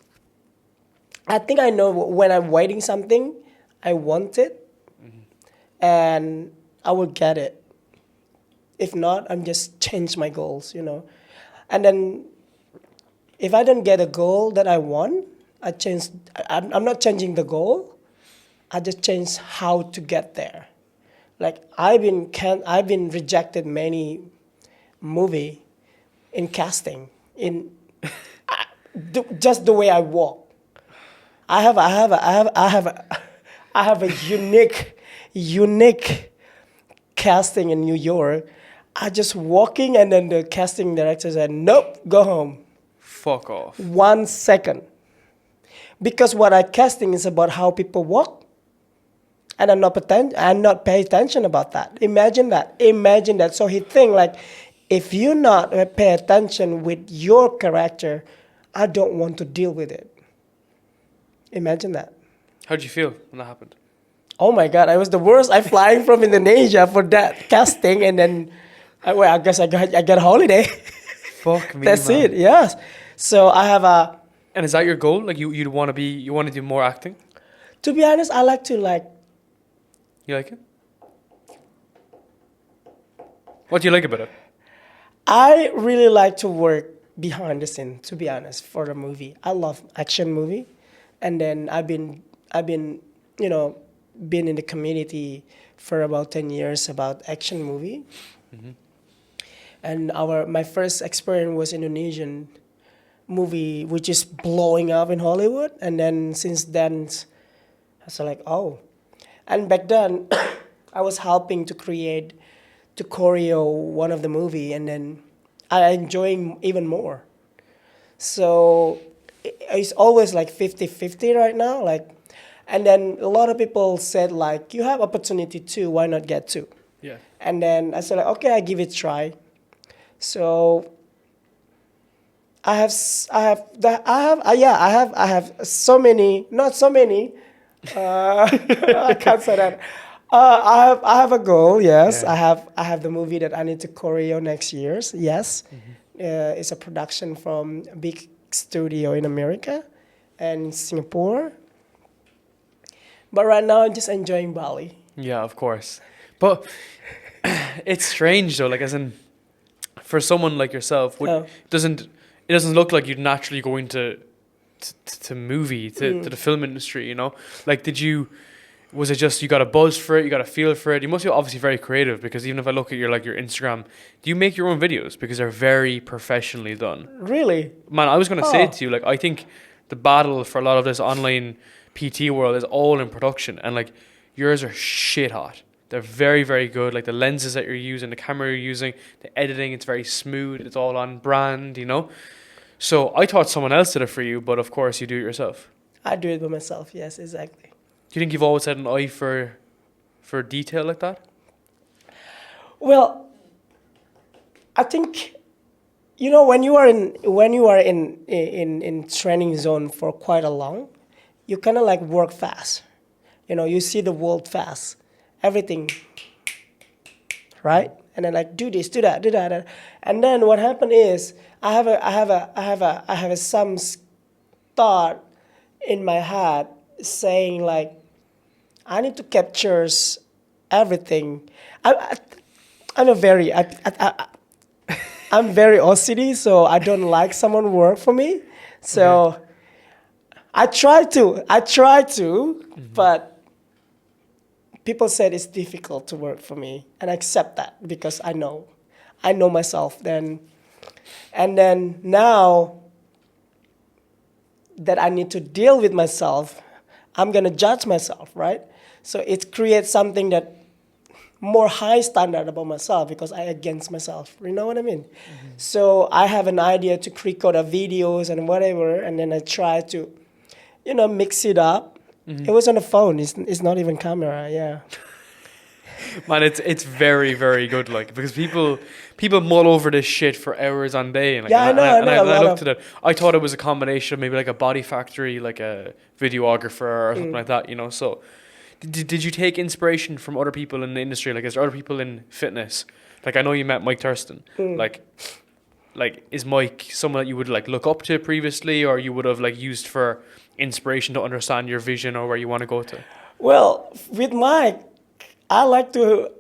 I think I know when I'm waiting something, I want it, and I will get it. If not, I'm just change my goals, And then if I don't get a goal that I want, I'm not changing the goal. I just change how to get there. Like I've been rejected many movie in casting in just the way I walk. I have a unique casting in New York. I just walking, and then the casting director said, "Nope, go home." Fuck off. 1 second. Because what I casting is about how people walk, and I'm not pay attention about that. Imagine that. So he think like, if you not pay attention with your character, I don't want to deal with it. Imagine that. How did you feel when that happened? Oh my God, I was the worst. I flying from Indonesia for that casting, and then well, I guess I got holiday. Fuck me, That's man. it. Yes. So I have a. And is that your goal? Like you want to do more acting? To be honest, I like to like. You like it? What do you like about it? I really like to work behind the scene. To be honest, for the movie, I love action movie, and then I've been you know been in the community for about 10 years about action movie. And my first experience was Indonesian movie, which is blowing up in Hollywood. And then since then, I was like, oh. And back then, I was helping to choreo one of the movie, and then I enjoying even more. So it's always like 50-50 right now. Like, and then a lot of people said like, you have opportunity too, why not get two? Yeah. And then I said like, okay, I give it a try. So I have so many, not so many. I can't say that. I have a goal. Yes, Yeah. I have the movie that I need to choreo next year. Yes, it's a production from a big studio in America and Singapore. But right now, I'm just enjoying Bali. Yeah, of course. But it's strange though, like as in for someone like yourself, Oh. it doesn't look like you'd naturally go into to movie to the film industry, you know? Like was it just you got a buzz for it, you got a feel for it? You must be obviously very creative, because even if I look at your Instagram, do you make your own videos? Because they're very professionally done. Really? Man, I was gonna say Oh. to you, like, I think the battle for a lot of this online PT world is all in production, and like yours are shit hot. They're very, very good. Like the lenses that you're using, the camera you're using, the editing, it's very smooth. It's all on brand, you know? So I thought someone else did it for you, but of course you do it yourself. I do it by myself. Yes, exactly. Do you think you've always had an eye for detail like that? Well, I think when you are in training zone for quite a long, you kind of like work fast. You see the world fast, everything, right? And then like do this, do that, do that, and then what happened is I have some thought in my head saying like I need to capture everything. I'm a very I'm very OCD, so I don't like someone work for me. So I try to, but people said it's difficult to work for me, and I accept that because I know myself then. And then now that I need to deal with myself, I'm gonna judge myself, right? So it creates something that more high standard about myself because I against myself. You know what I mean? So I have an idea to record a videos and whatever, and then I try to, mix it up. It was on the phone. It's not even camera. Yeah. Man, it's very, very good, like, because people mull over this shit for hours on day. And, like, Yeah, I know. and A I lot looked of. at it. I thought it was a combination of maybe like a body factory, like a videographer or something like that, you know. So, did you take inspiration from other people in the industry? Like, is there other people in fitness? Like, I know you met Mike Thurston. Like, is Mike someone that you would like look up to previously, or you would have like used for inspiration to understand your vision or where you want to go to? Well, with Mike, I like to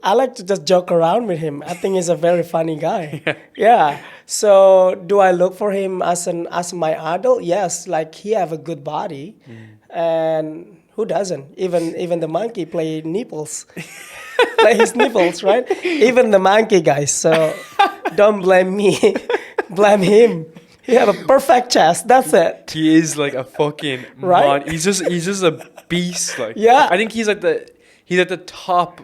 just joke around with him. I think he's a very funny guy. Yeah. So do I look for him as my idol? Yes. Like he have a good body, and who doesn't? Even the monkey play nipples, play his nipples, right? Even the monkey guys. So don't blame me, blame him. He have a perfect chest. That's it. He is like a fucking Right? mon. He's just a beast. Like, Yeah. I think he's at the top.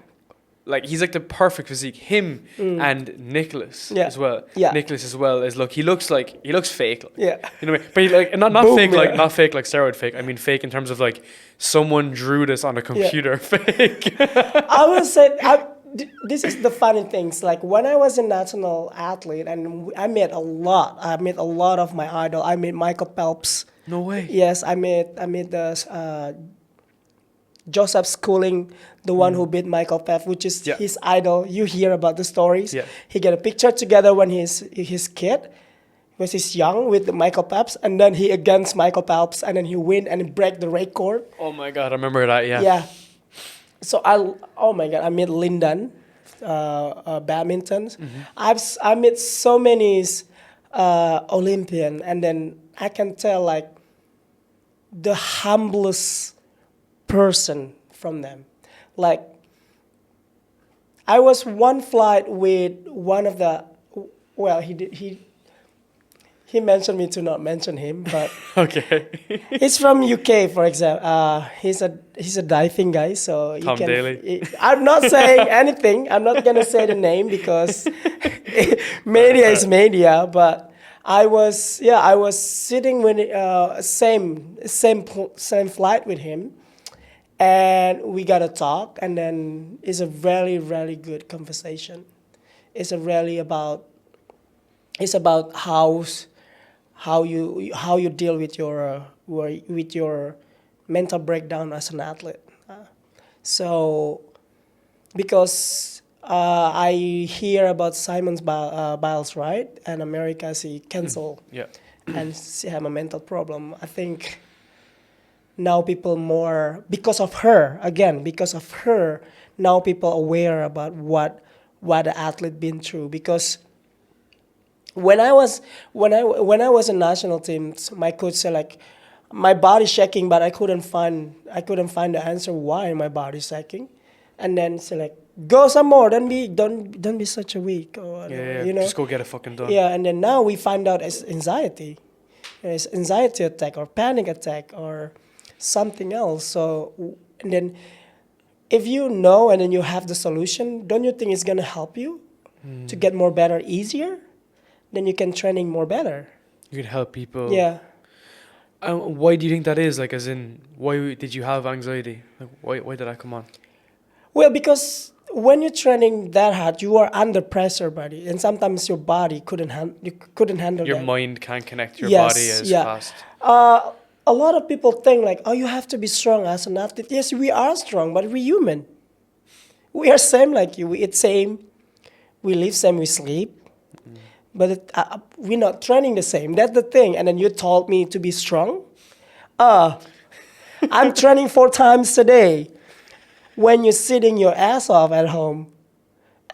Like, he's like the perfect physique. Him and Nicholas Yeah. as well. Yeah. Nicholas as well is he looks fake. Like, Yeah. you know what I mean? But he, like not Boom, fake yeah. not fake like steroid fake. I mean fake in terms of like someone drew this on a computer. Fake. I will say, this is the funny things. Like when I was a national athlete, and I met a lot. I met a lot of my idol. I met Michael Phelps. No way. Yes, I met the Joseph Schooling, the one who beat Michael Phelps, which is Yeah. his idol. You hear about the stories. Yeah. He get a picture together when he's his kid, when he's young with Michael Phelps, and then he against Michael Phelps, and then he win and break the record. Oh my God, I remember that. Yeah. Yeah. So oh my God, I met Lyndon, badminton. I met so many Olympian, and then I can tell like the humblest person from them. Like I was one flight with one of the, well, he mentioned me to not mention him, but Okay. he's from UK, for example. He's a diving guy, so you Tom can. Daly. I'm not saying anything. I'm not gonna say the name because media is media. But I was sitting with same flight with him, and we got to talk, and then it's a very really good conversation. It's about how you deal with your mental breakdown as an athlete. So because I hear about Biles, right? And America, she cancel Yeah. and she have a mental problem. I think now people more because of her now people aware about what the athlete been through. Because when I was in national teams, my coach said like my body's shaking, but I couldn't find the answer why my body's shaking, and then say like go some more, don't be such a weak or whatever, Yeah. you know. Just go get it fucking done. Yeah, and then now we find out it's anxiety. It's anxiety attack or panic attack or something else. So, and then if you know and then you have the solution, don't you think it's gonna help you to get more better easier? Then you can training more better. You can help people. Yeah. Why do you think that is? Like, as in, why did you have anxiety? Like, why did that come on? Well, because when you're training that hard, you are under pressure, buddy, and sometimes your body couldn't handle Your that. mind can't connect to your Yes, body as yeah. fast. A lot of people think like, oh, you have to be strong as an athlete. Yes, we are strong, but we're human. We are same like you. We eat same, we live same, we sleep. But we're not training the same. That's the thing. And then you told me to be strong. I'm training 4 times a day. When you're sitting your ass off at home,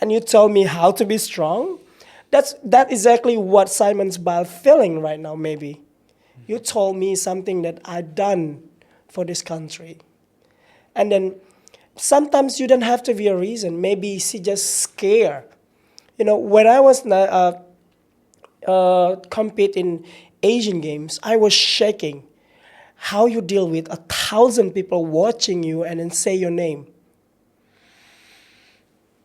and you told me how to be strong, that's exactly what Simon's Biles feeling right now. Maybe you told me something that I done for this country, and then sometimes you don't have to be a reason. Maybe she just scared. You know, when I was compete in Asian Games, I was shaking. How you deal with 1,000 people watching you and then say your name?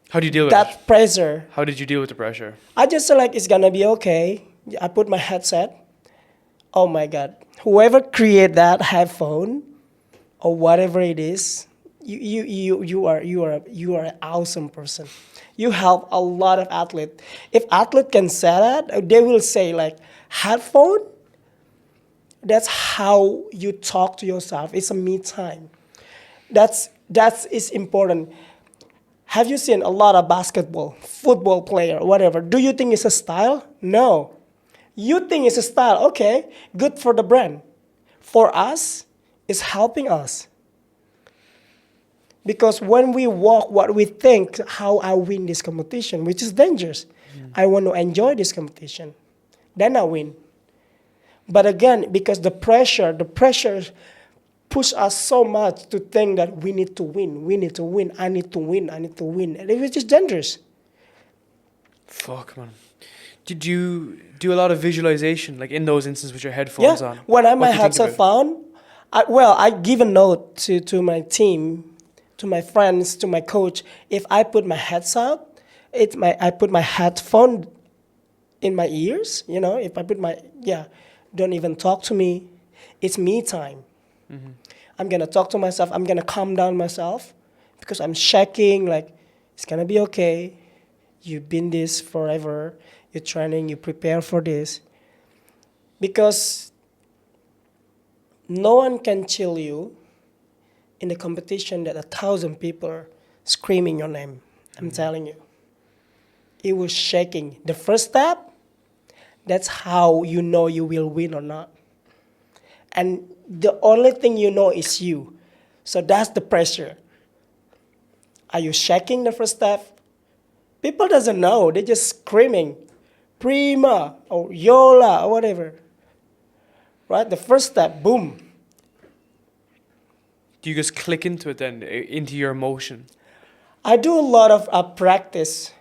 How do you deal with it? That pressure. How did you deal with the pressure? I just said like it's gonna be okay. I put my headset. Oh my God! Whoever create that headphone or whatever it is, you are an awesome person. You help a lot of athletes. If athlete can say that, they will say like headphone. That's how you talk to yourself. It's a me time. That's is important. Have you seen a lot of basketball, football player, whatever? Do you think it's a style? No. You think it's a style? Okay, good for the brand. For us, it's helping us. Because when we walk what we think, how I win this competition, which is dangerous. I want to enjoy this competition. Then I win. But again, because the pressure push us so much to think that we need to win, I need to win. And it was just dangerous. Fuck, man. Did you do a lot of visualization, like in those instances with your headphones on? When I What my do you think headset about it? found, I give a note to my team, to my friends, to my coach. If I put my headset, I put my headphone in my ears. You know, if I put don't even talk to me. It's me time. Mm-hmm. I'm gonna talk to myself. I'm gonna calm down myself because I'm shaking. Like it's gonna be okay. You've been this forever. You're training. You prepare for this. Because no one can chill you in the competition that 1,000 people screaming your name. I'm telling you. It was shaking. The first step, that's how you know you will win or not. And the only thing you know is you. So that's the pressure. Are you shaking the first step? People doesn't know. They're just screaming, Prima or Yolla or whatever. Right? The first step, boom. Do you just click into it then, into your emotion? I do a lot of practice.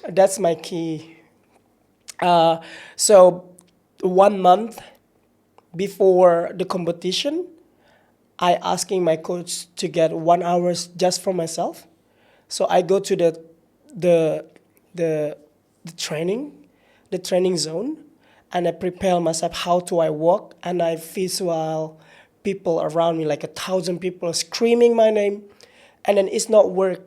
That's my key. So 1 month before the competition, I asking my coach to get 1 hour just for myself. So I go to the training zone, and I prepare myself how do I walk, and I visual people around me, like 1,000 people screaming my name, and then it's not work.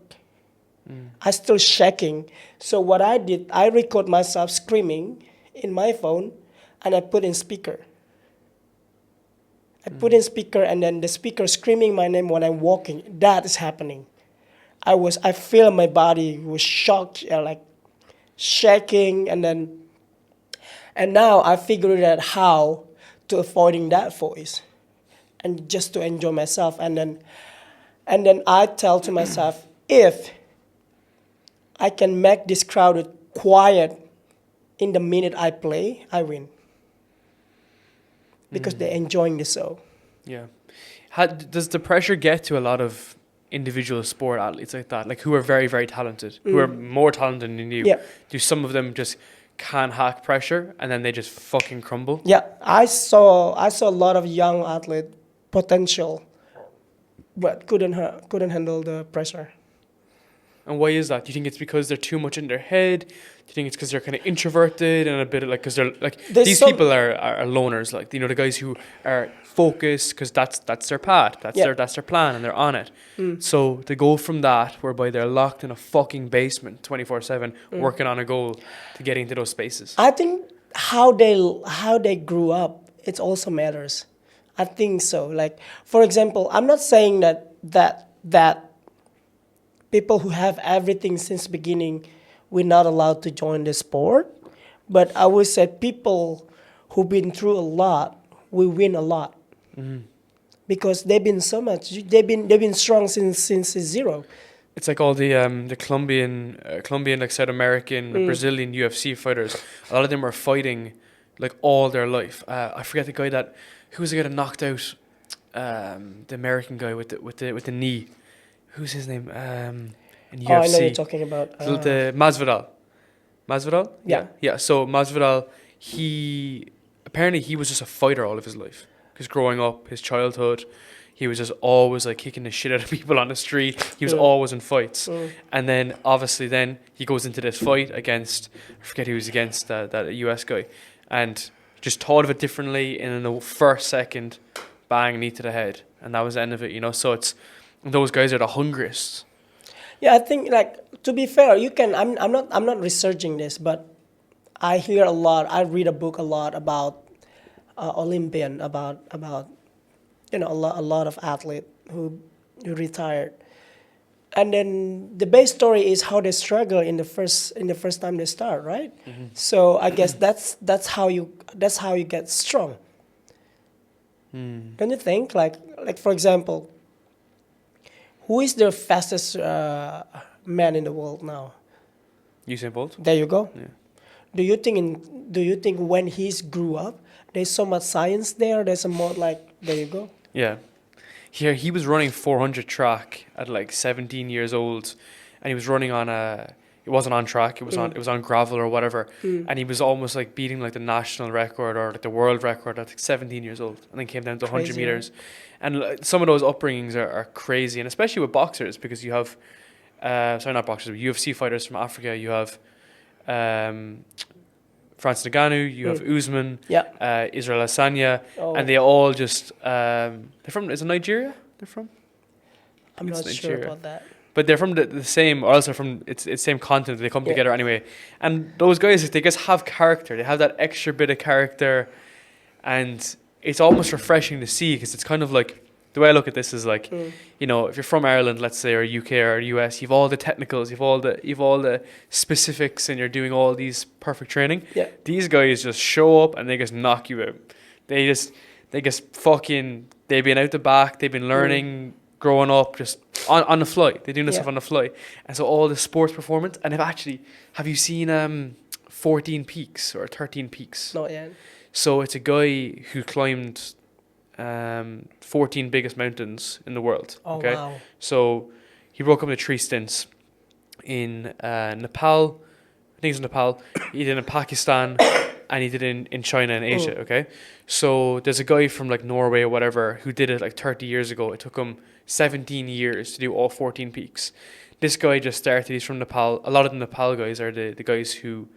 I still shaking. So what I did, I record myself screaming in my phone, and I put in speaker. And then the speaker screaming my name when I'm walking. That is happening. I feel my body was shocked, like shaking, and now I figured out how to avoiding that voice, and just to enjoy myself. And then I tell to myself, if I can make this crowd quiet in the minute I play, I win. Because they're enjoying the show. Yeah. Does the pressure get to a lot of individual sport athletes like that, like who are very, very talented, who are more talented than you? Yeah. Do some of them just can't hack pressure and then they just fucking crumble? Yeah, I saw a lot of young athlete potential, but couldn't handle the pressure. And why is that? Do you think it's because they're too much in their head? Do you think it's because they're kind of introverted and a bit of, like, because they're like, these people are loners, like, you know, the guys who are focused because that's their path, that's their plan, and they're on it. So they go from that, whereby they're locked in a fucking basement 24/7, working on a goal, to getting into those spaces. I think how they grew up, it also matters. I think so. Like, for example, I'm not saying that people who have everything since beginning, we're not allowed to join the sport. But I would say people who've been through a lot will win a lot. Because they've been so much. They've been strong since zero. It's like all the Colombian, like South American, Brazilian UFC fighters. A lot of them were fighting like all their life. I forget the guy who was the guy that knocked out the American guy with the knee. Who's his name? In UFC. Oh, I know you're talking about. The Masvidal. Masvidal? Yeah. Yeah. So Masvidal, he was just a fighter all of his life. Because growing up, his childhood, he was just always like kicking the shit out of people on the street. He was always in fights. And then obviously then he goes into this fight against, I forget who he was against, that US guy. And just thought of it differently, and in the first second, bang, knee to the head. And that was the end of it, you know. So those guys are the hungriest. Yeah, I think, like, to be fair, you can. I'm not researching this, but I hear a lot. I read a book a lot about olympian, about a lot of athletes who retired, and then the base story is how they struggle in the first time they start, right? So I guess that's how you get strong. Don't you think? Like for example, who is the fastest man in the world now? Usain Bolt. There you go. Yeah. Do you think when he's grew up, there's so much science there? There's a more like, there you go. Yeah. Here he was running 400 track at like 17 years old, and he was running on it wasn't on track, it was on gravel or whatever, and he was almost like beating like the national record or like the world record at like 17 years old, and then came down to 100 meters. And some of those upbringings are crazy, and especially with boxers, because you have not boxers, but UFC fighters from Africa. You have Francis Ngannou, you have Usman, Israel Adesanya, and they all just they're from, is it Nigeria? They're from? I'm not sure about that. But they're from the same, or else they're from it's same continent. They come together anyway, and those guys, they just have character. They have that extra bit of character, and it's almost refreshing to see, because it's kind of like The way I look at this is like, you know, if you're from Ireland, let's say, or UK or US, you've all the technicals, you've all the specifics, and you're doing all these perfect training. Yeah. These guys just show up and they just knock you out. They just fucking, they've been out the back, they've been learning, growing up, just on the fly. They're doing this stuff on the fly. And so all the sports performance, and have you seen 14 Peaks or 13 Peaks? Not yet. So it's a guy who climbed 14 biggest mountains in the world. Oh, okay? wow. So he broke up into 3 stints in Nepal. I think it's in Nepal. He did it in Pakistan, and he did it in China and Asia. Okay, so there's a guy from like Norway or whatever who did it like 30 years ago. It took him 17 years to do all 14 peaks. This guy just started. He's from Nepal. A lot of the Nepal guys are the guys who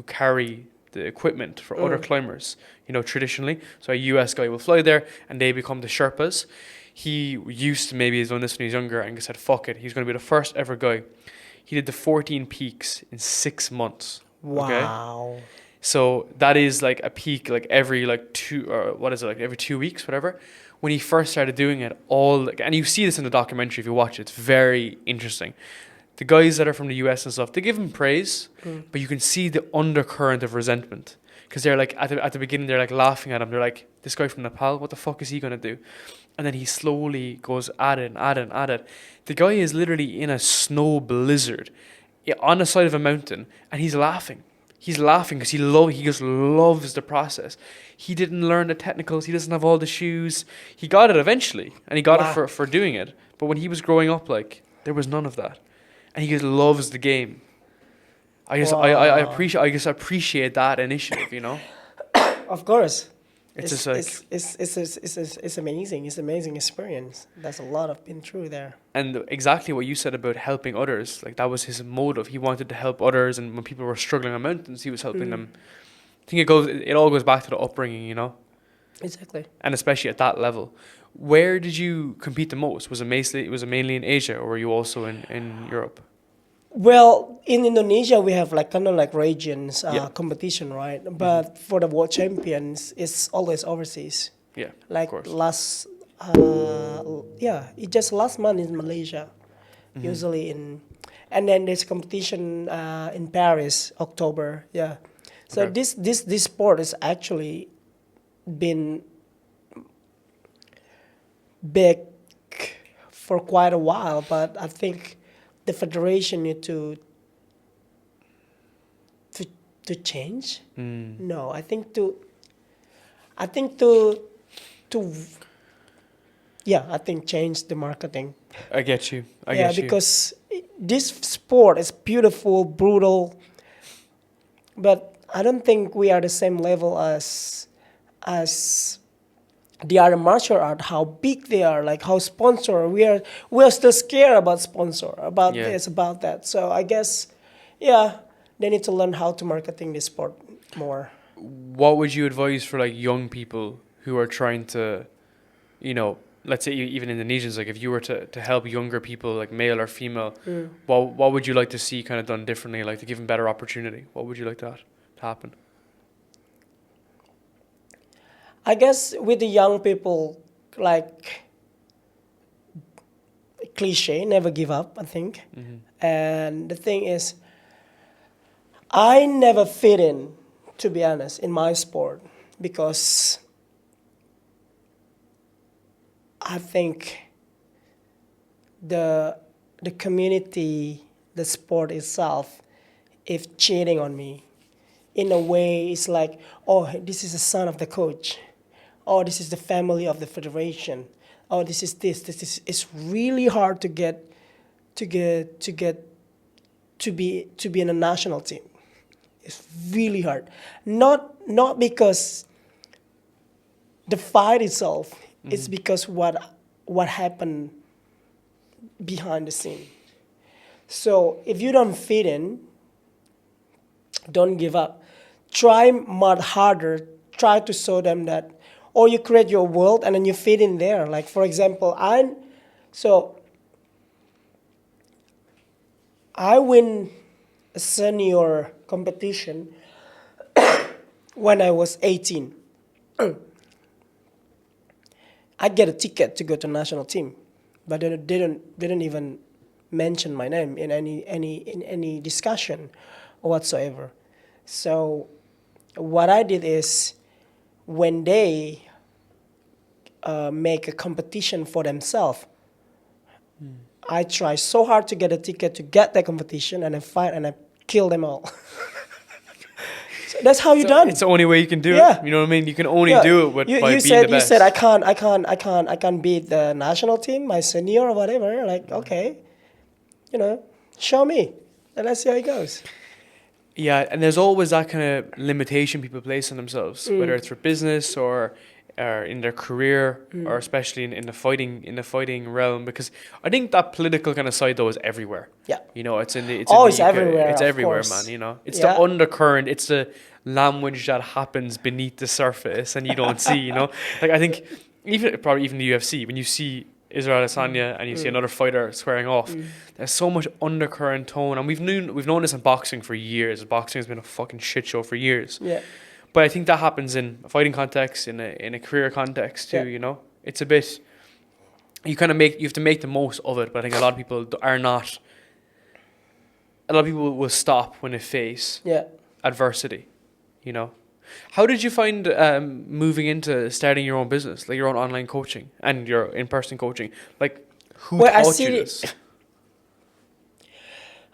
carry the equipment for other climbers, you know, traditionally. So a US guy will fly there and they become the Sherpas. He used to maybe have done this when he was younger and said, fuck it, he's going to be the first ever guy. He did the 14 peaks in 6 months. Wow. Okay? So that is like a peak like every like 2 or what is it, like every 2 weeks, whatever. When he first started doing it, and you see this in the documentary if you watch it, it's very interesting. The guys that are from the US and stuff, they give him praise, but you can see the undercurrent of resentment. Because they're like, at the beginning, they're like laughing at him. They're like, this guy from Nepal, what the fuck is he going to do? And then he slowly goes at it and at it and at it. The guy is literally in a snow blizzard on the side of a mountain, and he's laughing. He's laughing because he just loves the process. He didn't learn the technicals. He doesn't have all the shoes. He got it eventually, and he got it for doing it. But when he was growing up, like, there was none of that. And he just loves the game. I appreciate that initiative, you know. Of course, it's just like it's amazing. It's amazing experience. There's a lot of been through there. And exactly what you said about helping others, like that was his motive. He wanted to help others, and when people were struggling on mountains, he was helping them. I think it all goes back to the upbringing, you know. Exactly. And especially at that level. Where did you compete the most? Was it mainly in Asia, or were you also in Europe? Well, in Indonesia, we have like kind of like regions competition, right? But for the world champions, it's always overseas. Yeah, like of course. last month in Malaysia, usually and then there's competition in Paris, October. Yeah, so Okay. this sport has actually been big for quite a while, but I think the federation need to change. No, I think to change the marketing. I get you. I get you. Because this sport is beautiful, brutal, but I don't think we are the same level as the other martial art. How big they are, like how sponsor. We are still scared about sponsor, about this, about that. So I guess, they need to learn how to marketing this sport more. What would you advise for like young people who are trying to, you know, let's say even Indonesians, like if you were to help younger people, like male or female, what would you like to see kind of done differently, like to give them better opportunity? What would you like that to happen? I guess with the young people, like cliche, never give up, I think. And the thing is, I never fit in, to be honest, in my sport, because I think the community, the sport itself, is cheating on me. In a way, it's like, oh, this is the son of the coach. Oh, this is the family of the federation. Oh, this is this. It's really hard to be in a national team. It's really hard. Not because the fight itself. It's because what happened behind the scene. So if you don't fit in, don't give up. Try much harder. Try to show them that, or you create your world and then you fit in there. Like for example, I win a senior competition when I was 18. I get a ticket to go to national team, but they didn't even mention my name in any discussion whatsoever. So what I did is when they make a competition for themselves, I try so hard to get a ticket to get that competition, and I fight and I kill them all. So that's how you done. It's the only way you can do Yeah. it. You know what I mean? You can only Yeah. do it by you being said the best. you said I can't beat the national team, my senior or whatever. Like, okay, show me, and let's see how it goes. Yeah, and there's always that kind of limitation people place on themselves, whether it's for business or in their career, or especially in the fighting realm. Because I think that political kind of side though is everywhere. Yeah. It's in the It's UK. everywhere. It's of everywhere, course. man. It's Yeah. the undercurrent. It's the language that happens beneath the surface, and you don't see. Like I think probably even the UFC, when you see Israel Adesanya and you see another fighter squaring off, there's so much undercurrent tone, and we've known this in boxing for years. Boxing has been a fucking shit show for years. Yeah. But I think that happens in a fighting context, in a career context too. Yeah. It's a bit. You have to make the most of it. But I think a lot of people are not. A lot of people will stop when they face adversity. How did you find moving into starting your own business, like your own online coaching and your in-person coaching? Like, who taught you this?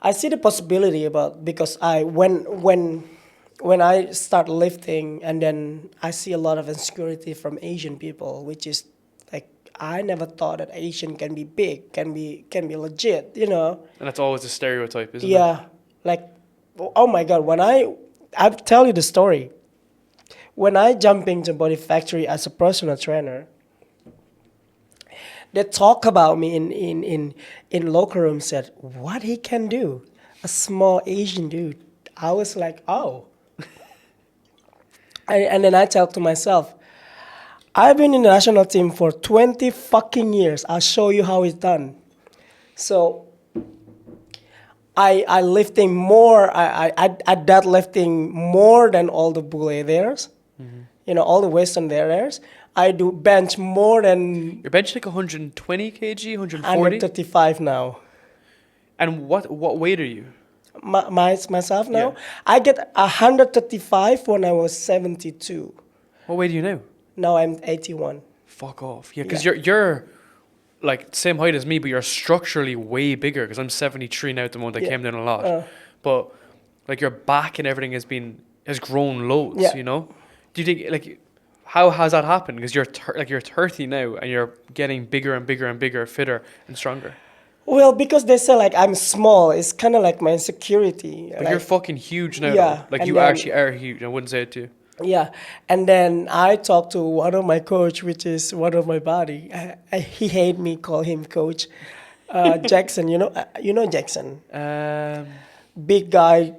I see the possibility because when I start lifting, and then I see a lot of insecurity from Asian people, which is like I never thought that Asian can be big, can be legit, And that's always a stereotype, isn't it? Yeah, like, oh my God, I'll tell you the story. When I jump into Body Factory as a personal trainer, they talk about me in locker room, said, what he can do, a small Asian dude. I was like, oh. And then I tell to myself, I've been in the national team for 20 fucking years. I'll show you how it's done. So I lifting more, I deadlifting more than all the bully theirs, all the Western theirs. I do bench more than Your bench like 120 kg, 140? 135 now. And what weight are you? Myself now, Yeah. I get 135 when I was 72. What weight are you now? Now I'm 81. Fuck off. Yeah, because you're like same height as me, but you're structurally way bigger. Because I'm 73 now at the moment. I came down a lot, but like your back and everything has grown loads. Yeah. Do you think like how has that happened? Because you're 30 now and you're getting bigger and bigger and bigger, fitter and stronger. Well, because they say like I'm small, it's kind of like my insecurity. But you're fucking huge now. Yeah, Though. Like and you then- actually are huge. I wouldn't say it too. Yeah, and then I talked to one of my coach, which is one of my body. He hate me call him coach, Jackson. You know Jackson, big guy.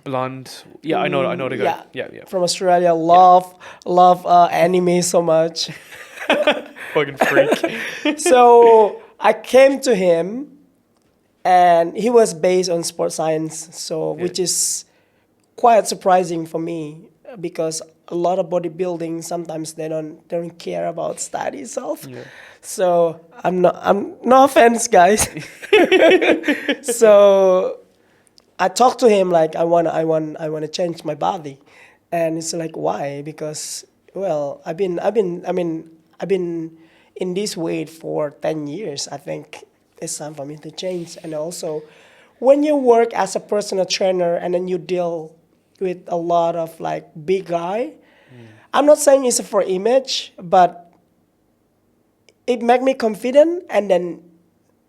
Blonde. Yeah, I know the guy. Yeah. From Australia. Love anime so much. Fucking freak. So I came to him, and he was based on sports science, which is quite surprising for me because a lot of bodybuilding sometimes they don't care about study itself. Yeah. So I'm no offense, guys. So I talked to him like I want to change my body, and it's like why? Because I've been in this weight for 10 years. I think it's time for me to change. And also, when you work as a personal trainer and then you deal with a lot of like big guy, I'm not saying it's for image, but it make me confident, and then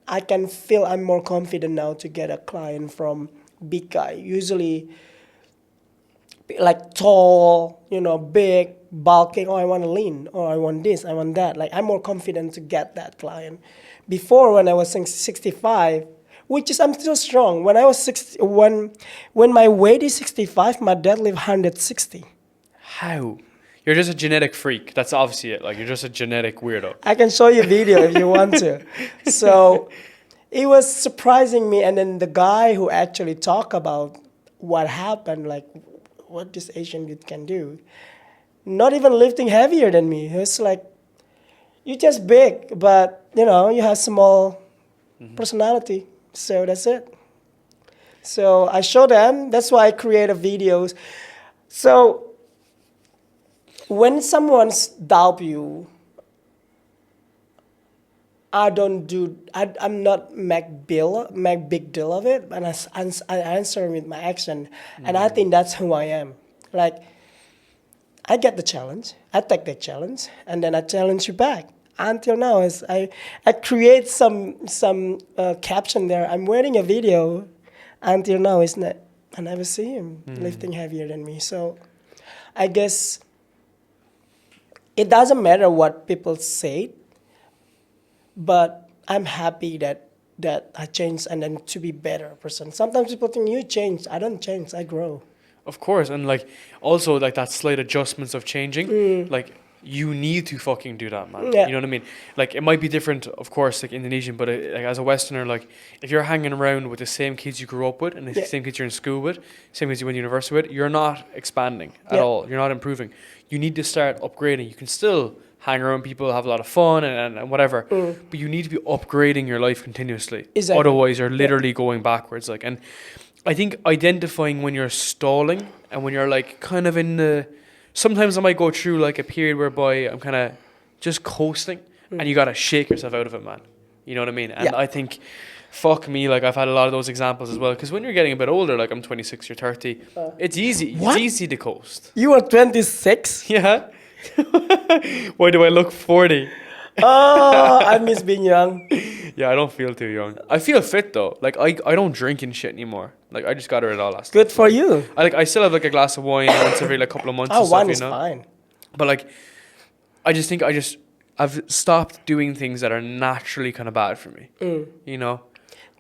I can feel I'm more confident now to get a client from big guy. Usually like tall, big, bulking, I want to lean, or I want this, I want that. Like I'm more confident to get that client. Before when I was 65, which is I'm still strong. When I was 60, when my weight is 65, my deadlift 160. How? You're just a genetic freak. That's obviously it. Like you're just a genetic weirdo. I can show you a video if you want to. So it was surprising me. And then the guy who actually talked about what happened, like what this Asian dude can do, not even lifting heavier than me. It's like, you're just big, but you know, you have small personality. So that's it. So I show them. That's why I create videos. So when someone's doubt you, I'm not make big deal of it, and I answer with my action, and I think that's who I am. Like, I get the challenge, I take the challenge, and then I challenge you back. Until now, is I create some caption there. I'm wearing a video. Until now, it's not. I never see him lifting heavier than me. So, I guess it doesn't matter what people say, but I'm happy that I changed and then to be better person. Sometimes people think you change. I don't change. I grow. Of course, and like also like that slight adjustments of changing, like you need to fucking do that, man. Yeah. You know what I mean? Like it might be different, of course, like Indonesian, but like as a Westerner, like if you're hanging around with the same kids you grew up with and the same kids you're in school with, same kids you went to university with, you're not expanding at all. You're not improving. You need to start upgrading. You can still hang around people, have a lot of fun and whatever, but you need to be upgrading your life continuously. Exactly. Otherwise, you're literally going backwards. Like, and I think identifying when you're stalling and when you're like kind of in the, sometimes I might go through like a period whereby I'm kind of just coasting and you got to shake yourself out of it, man. You know what I mean? And I think, fuck me, like I've had a lot of those examples as well. Because when you're getting a bit older, like I'm 26, you're 30, it's easy. What? It's easy to coast. You are 26? Yeah. Why do I look 40? Oh, I miss being young. Yeah, I don't feel too young. I feel fit though. Like I don't drink and shit anime. Like I just got rid of all last. Good for you. I still have like a glass of wine once every like couple of months. Oh, and wine stuff, is you know? fine. But like, I just think I've stopped doing things that are naturally kind of bad for me. You know.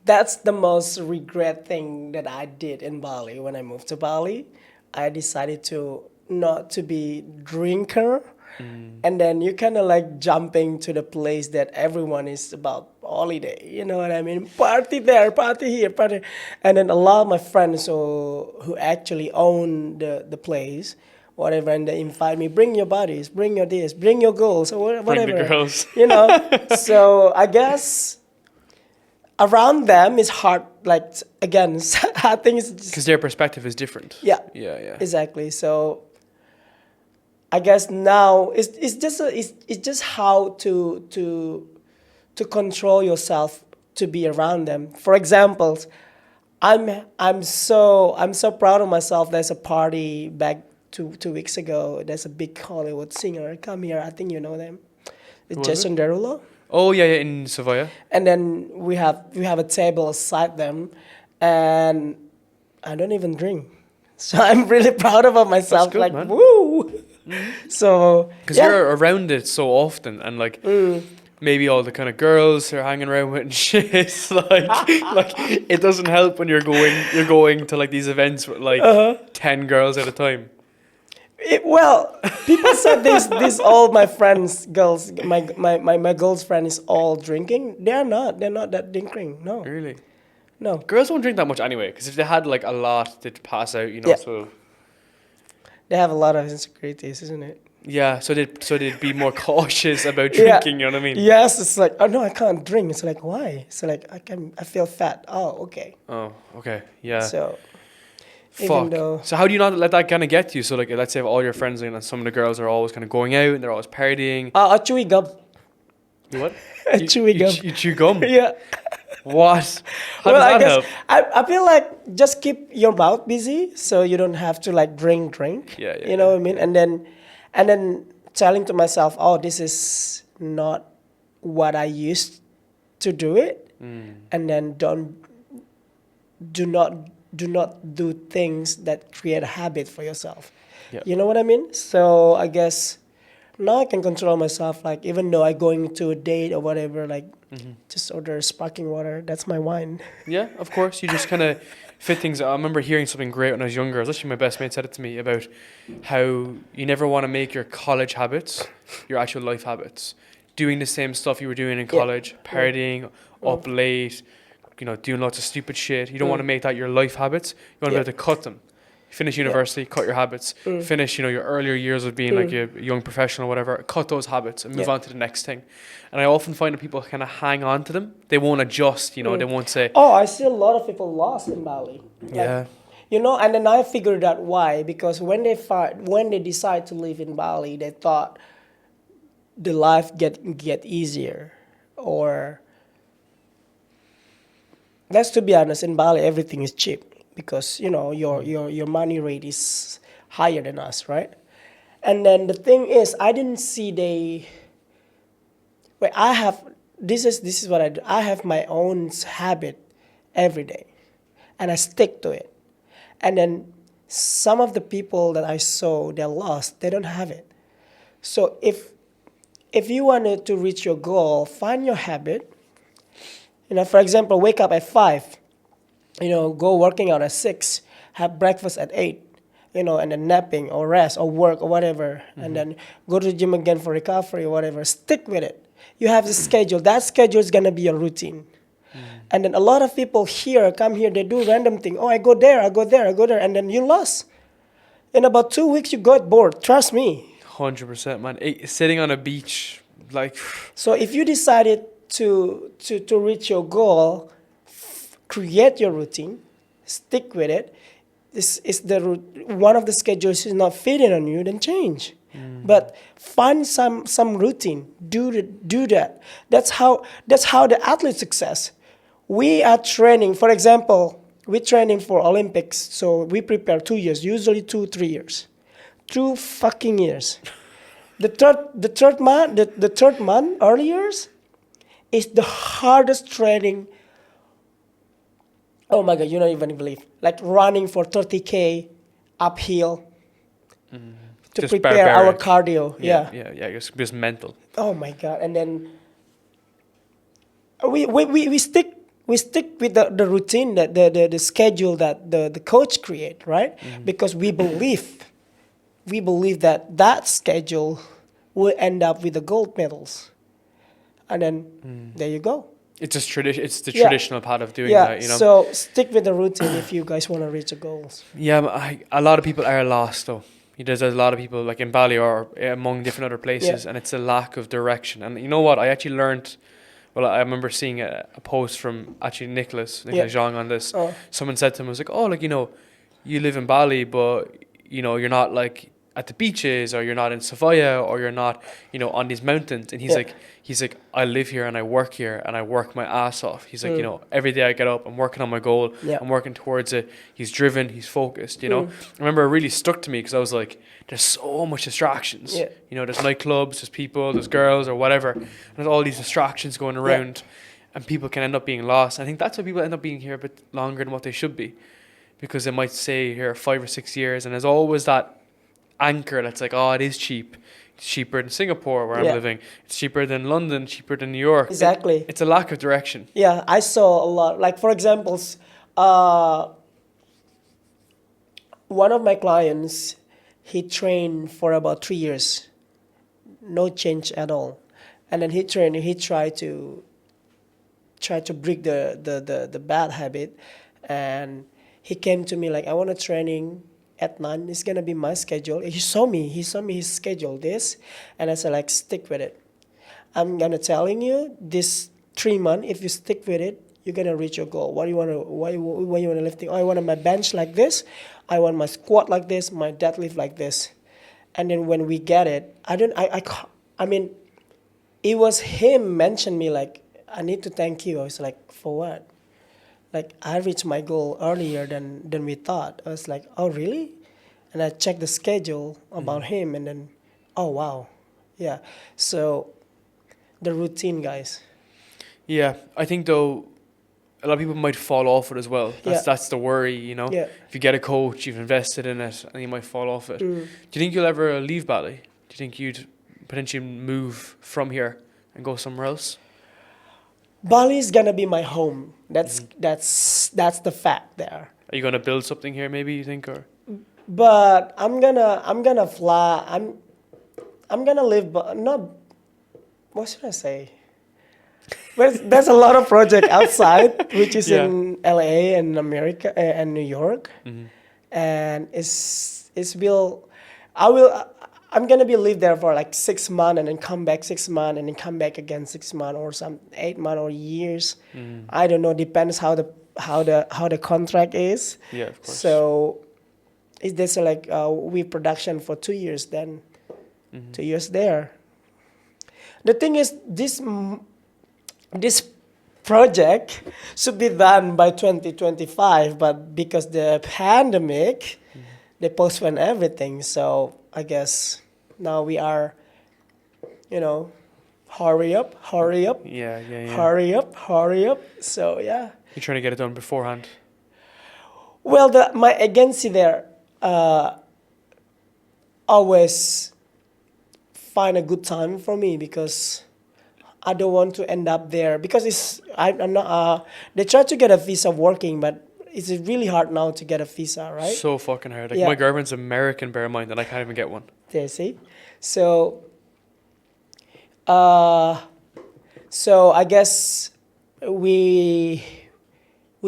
That's the most regret thing that I did in Bali. When I moved to Bali, I decided to not to be drinker. And then you kind of like jumping to the place that everyone is about holiday. You know what I mean? Party there, party here, party. And then a lot of my friends who actually own the place, whatever, and they invite me, bring your buddies, bring your this, bring your girls, or whatever. Bring the girls. You know? So I guess around them is hard. Like, again, I think it's just, Because their perspective is different. Yeah. Yeah. Exactly. So I guess now it's just how to control yourself to be around them. For example, I'm so proud of myself. There's a party back two weeks ago. There's a big Hollywood singer come here. I think you know them. It's Jason Derulo. Oh yeah, in Sevilla. And then we have a table aside them, and I don't even drink. So I'm really proud of myself. That's good, like, man. woo. So because you're around it so often, and like maybe all the kind of girls are hanging around with and shit. It's like it doesn't help when you're going to like these events with like 10 girls at a time. Well, people said this all my friends, girls, my girl's friend is all drinking. They're not that drinking. No. Really? No. Girls don't drink that much anyway, because if they had like a lot, they'd pass out, you know. Yeah. So They have a lot of insecurities, isn't it? yeah, so they'd be more cautious about drinking. You know what I mean? Yes, it's like, oh no, I can't drink. It's like, why? It's like I feel fat. Oh, okay. Oh, okay, yeah. So. Even Fuck. though, So how do you not let that kind of get to you? So like, let's say if all your friends and some of the girls are always kind of going out and they're always partying. I chewy gum. You what? I chewy gum. You chew gum? Yeah. What? How Well, does I that help? guess I feel like just keep your mouth busy so you don't have to like drink. Yeah, You know what I mean? And then telling to myself, oh, this is not what I used to do it. And then do not do things that create a habit for yourself. Yep. You know what I mean? So I guess now I can control myself. Like, even though I going to a date or whatever, like just order sparkling water. That's my wine. Yeah, of course. You just kind of fit things. I remember hearing something great when I was younger. It was actually my best mate said it to me about how you never want to make your college habits your actual life habits. Doing the same stuff you were doing in college, partying, up late, you know, doing lots of stupid shit. You don't want to make that your life habits. You want to be able to cut them. finish university, cut your habits, finish, you know, your earlier years of being like a young professional or whatever, cut those habits and move on to the next thing. And I often find that people kind of hang on to them. They won't adjust, you know, they won't say, Oh, I see a lot of people lost in Bali. yeah. You know, and then I figured out why, because when they decide to live in Bali, they thought the life get easier, or let's to be honest, in Bali everything is cheap because you know your money rate is higher than us, right? And then the thing is, I didn't see I have this is what I do. I have my own habit every day, and I stick to it. And then some of the people that I saw, they're lost. They don't have it. So if you wanted to reach your goal, find your habit. You know, for example, wake up at 5. You know, go working out at 6. Have breakfast at 8. You know, and then napping or rest or work or whatever. And then go to the gym again for recovery or whatever. Stick with it. You have the schedule. That schedule is going to be your routine. And then a lot of people come here, they do random thing. Oh, I go there, and then you lost. In about 2 weeks, you got bored. Trust me. 100%, man. Sitting on a beach, like. So if you decided to reach your goal, create your routine, stick with it. This is one of the schedules is not fitting on you, then change. But find some routine. Do that. That's how the athlete success. We are training, for example, we're training for Olympics, so we prepare 2 years, usually 2-3 years. 2 fucking years. The third month, early years, is the hardest training. Oh my God, you don't even believe. Like running for 30K uphill to Just prepare our barbaric. cardio. Yeah. Just mental. Oh my God, and then we stick with the routine, that the schedule that the coach create, right? Because we believe that schedule will end up with the gold medals, and then there you go. It's just It's the traditional part of doing Yeah, that, you know. so stick with the routine if you guys want to reach the goals. Yeah, but a lot of people are lost though. There's a lot of people like in Bali or among different other places, and it's a lack of direction. And you know what? I actually learned. Well, I remember seeing a post from actually Nicholas Zhang on this. Oh. Someone said to him, "I was like, oh, like you know, you live in Bali, but you know, you're not like at the beaches, or you're not in Savaya, or you're not, you know, on these mountains." And he's like, I live here and I work here and I work my ass off. He's like, you know, every day I get up, I'm working on my goal, I'm working towards it. He's driven, he's focused, you know. I remember it really stuck to me because I was like, there's so much distractions. You know, there's nightclubs, there's people, there's girls or whatever. And there's all these distractions going around and people can end up being lost. I think that's why people end up being here a bit longer than what they should be, because they might stay here 5 or 6 years, and there's always that anchor that's like, oh, it is cheap. It's cheaper than Singapore where I'm living. It's cheaper than London, cheaper than New York. Exactly. It's a lack of direction. Yeah, I saw a lot. Like, for example, one of my clients, he trained for about 3 years. No change at all. And then he tried to break the bad habit. And he came to me like, I want a training at 9. It's gonna be my schedule. He saw me his schedule this, and I said like, stick with it. I'm gonna telling you this 3 months, if you stick with it, you're gonna reach your goal. What you wanna lifting? Oh, I want my bench like this, I want my squat like this, my deadlift like this. And then when we get it, I mean, it was him mentioned me like, I need to thank you. I was like, for what? Like, I reached my goal earlier than we thought. I was like, oh, really? And I checked the schedule about him, and then, oh, wow. Yeah. So, the routine, guys. Yeah, I think, though, a lot of people might fall off it as well. That's the worry, you know? Yeah. If you get a coach, you've invested in it, and you might fall off it. Do you think you'll ever leave Bali? Do you think you'd potentially move from here and go somewhere else? Bali is gonna be my home. That's the fact there. Are you gonna build something here? Maybe you think, or? But I'm gonna fly. I'm gonna live. But not. What should I say? Well, there's a lot of project outside, which is in LA and America and New York, and I'm gonna be live there for like 6 months and then come back 6 months and then come back again 6 months or some 8 months or years. I don't know. Depends how the contract is. Yeah, of course. So is this like we production for 2 years then 2 years there. The thing is this project should be done by 2025, but because the pandemic, they postponed everything. So I guess now we are, hurry up, Yeah. hurry up. So yeah. You're trying to get it done beforehand. Well, my agency there always find a good time for me because I don't want to end up there because I'm not. They try to get a visa working, but it's really hard now to get a visa, right? So fucking hard. Like Yeah. my girlfriend's American, bear in mind, and I can't even get one. There, see? So I guess we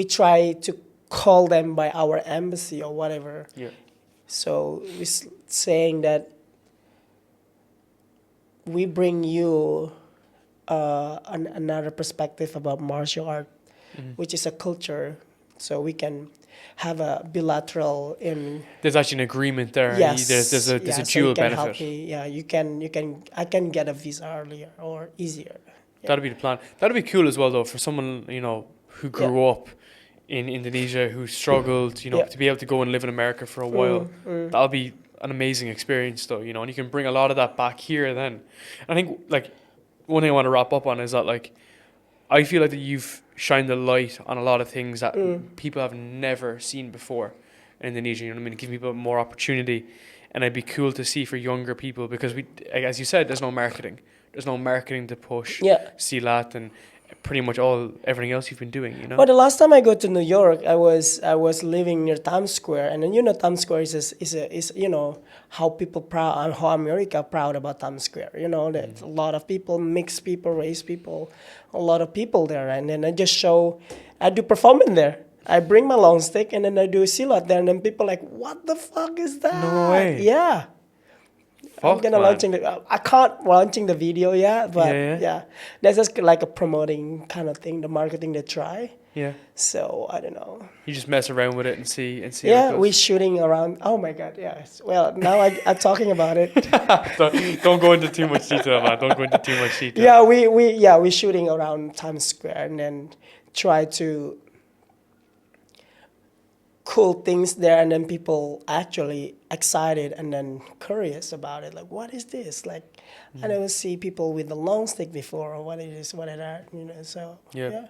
try to call them by our embassy or whatever. Yeah. So we're saying that we bring you another perspective about martial art, which is a culture. So we can have a bilateral in. There's actually an agreement there. Yes. There's a so dual you can benefit. help me. Yeah, you can. I can get a visa earlier or easier. Yeah. That'd be the plan. That'd be cool as well, though, for someone who grew up in Indonesia, who struggled, to be able to go and live in America for a while. That'll be an amazing experience, though, and you can bring a lot of that back here. Then, and I think like one thing I want to wrap up on is that like I feel like that you've shined the light on a lot of things that people have never seen before in Indonesia. You know what I mean? Give people more opportunity, and it'd be cool to see for younger people because as you said, there's no marketing. There's no marketing to push Silat and pretty much everything else you've been doing. Well, the last time I go to New York, I was living near Times Square, and then Times Square is how people proud and how America proud about Times Square. There's a lot of people, mixed people, race people, a lot of people there, and then I do performing there. I bring my long stick and then I do Silat there, and then people like, what the fuck is that? No way. Yeah. I'm gonna I can't launching the video yet, but yeah, that's just like a promoting kind of thing, the marketing they try. Yeah. So I don't know. You just mess around with it and see. Yeah, how it goes. we're shooting around. Oh my god, yes. Well, now I'm talking about it. Don't go into too much detail, man. Don't go into too much detail. Yeah, we're shooting around Times Square and then try to cool things there, and then people actually excited and then curious about it. Like, what is this? Like, I never see people with the long stick before, or what it is, what it are, So yeah.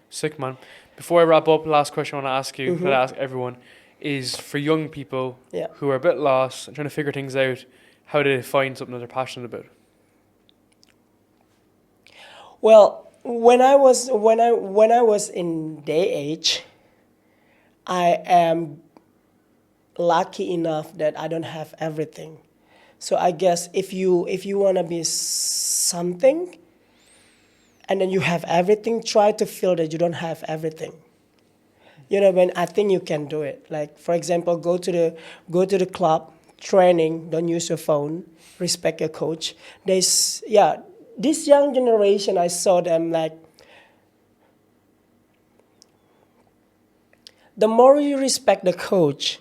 Sick, man. Before I wrap up, last question I want to ask you, that I ask everyone, is for young people who are a bit lost and trying to figure things out, how do they find something that they're passionate about? Well, when I was in their age, I am lucky enough that I don't have everything. So I guess if you want to be something and then you have everything, try to feel that you don't have everything. When I think you can do it. Like, for example, go to the club, training, don't use your phone, respect your coach. This young generation, I saw them like, the more you respect the coach,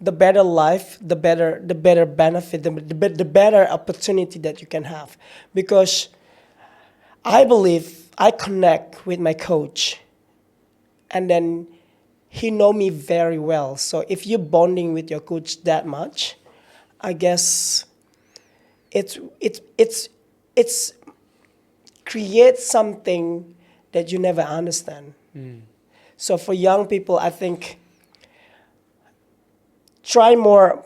the better life, the better benefit, the better opportunity that you can have. Because I believe I connect with my coach, and then he know me very well. So if you're bonding with your coach that much, I guess it's creates something that you never understand. So for young people, I think try more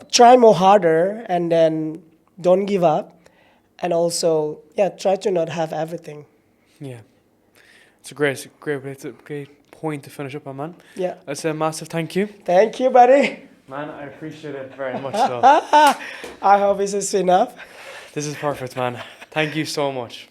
harder, and then don't give up, and also try to not have everything. Yeah, it's a great point to finish up on, man. Yeah, I'd say a massive thank you. Thank you, buddy. Man, I appreciate it very much. So I hope this is enough. this is perfect, man. Thank you so much.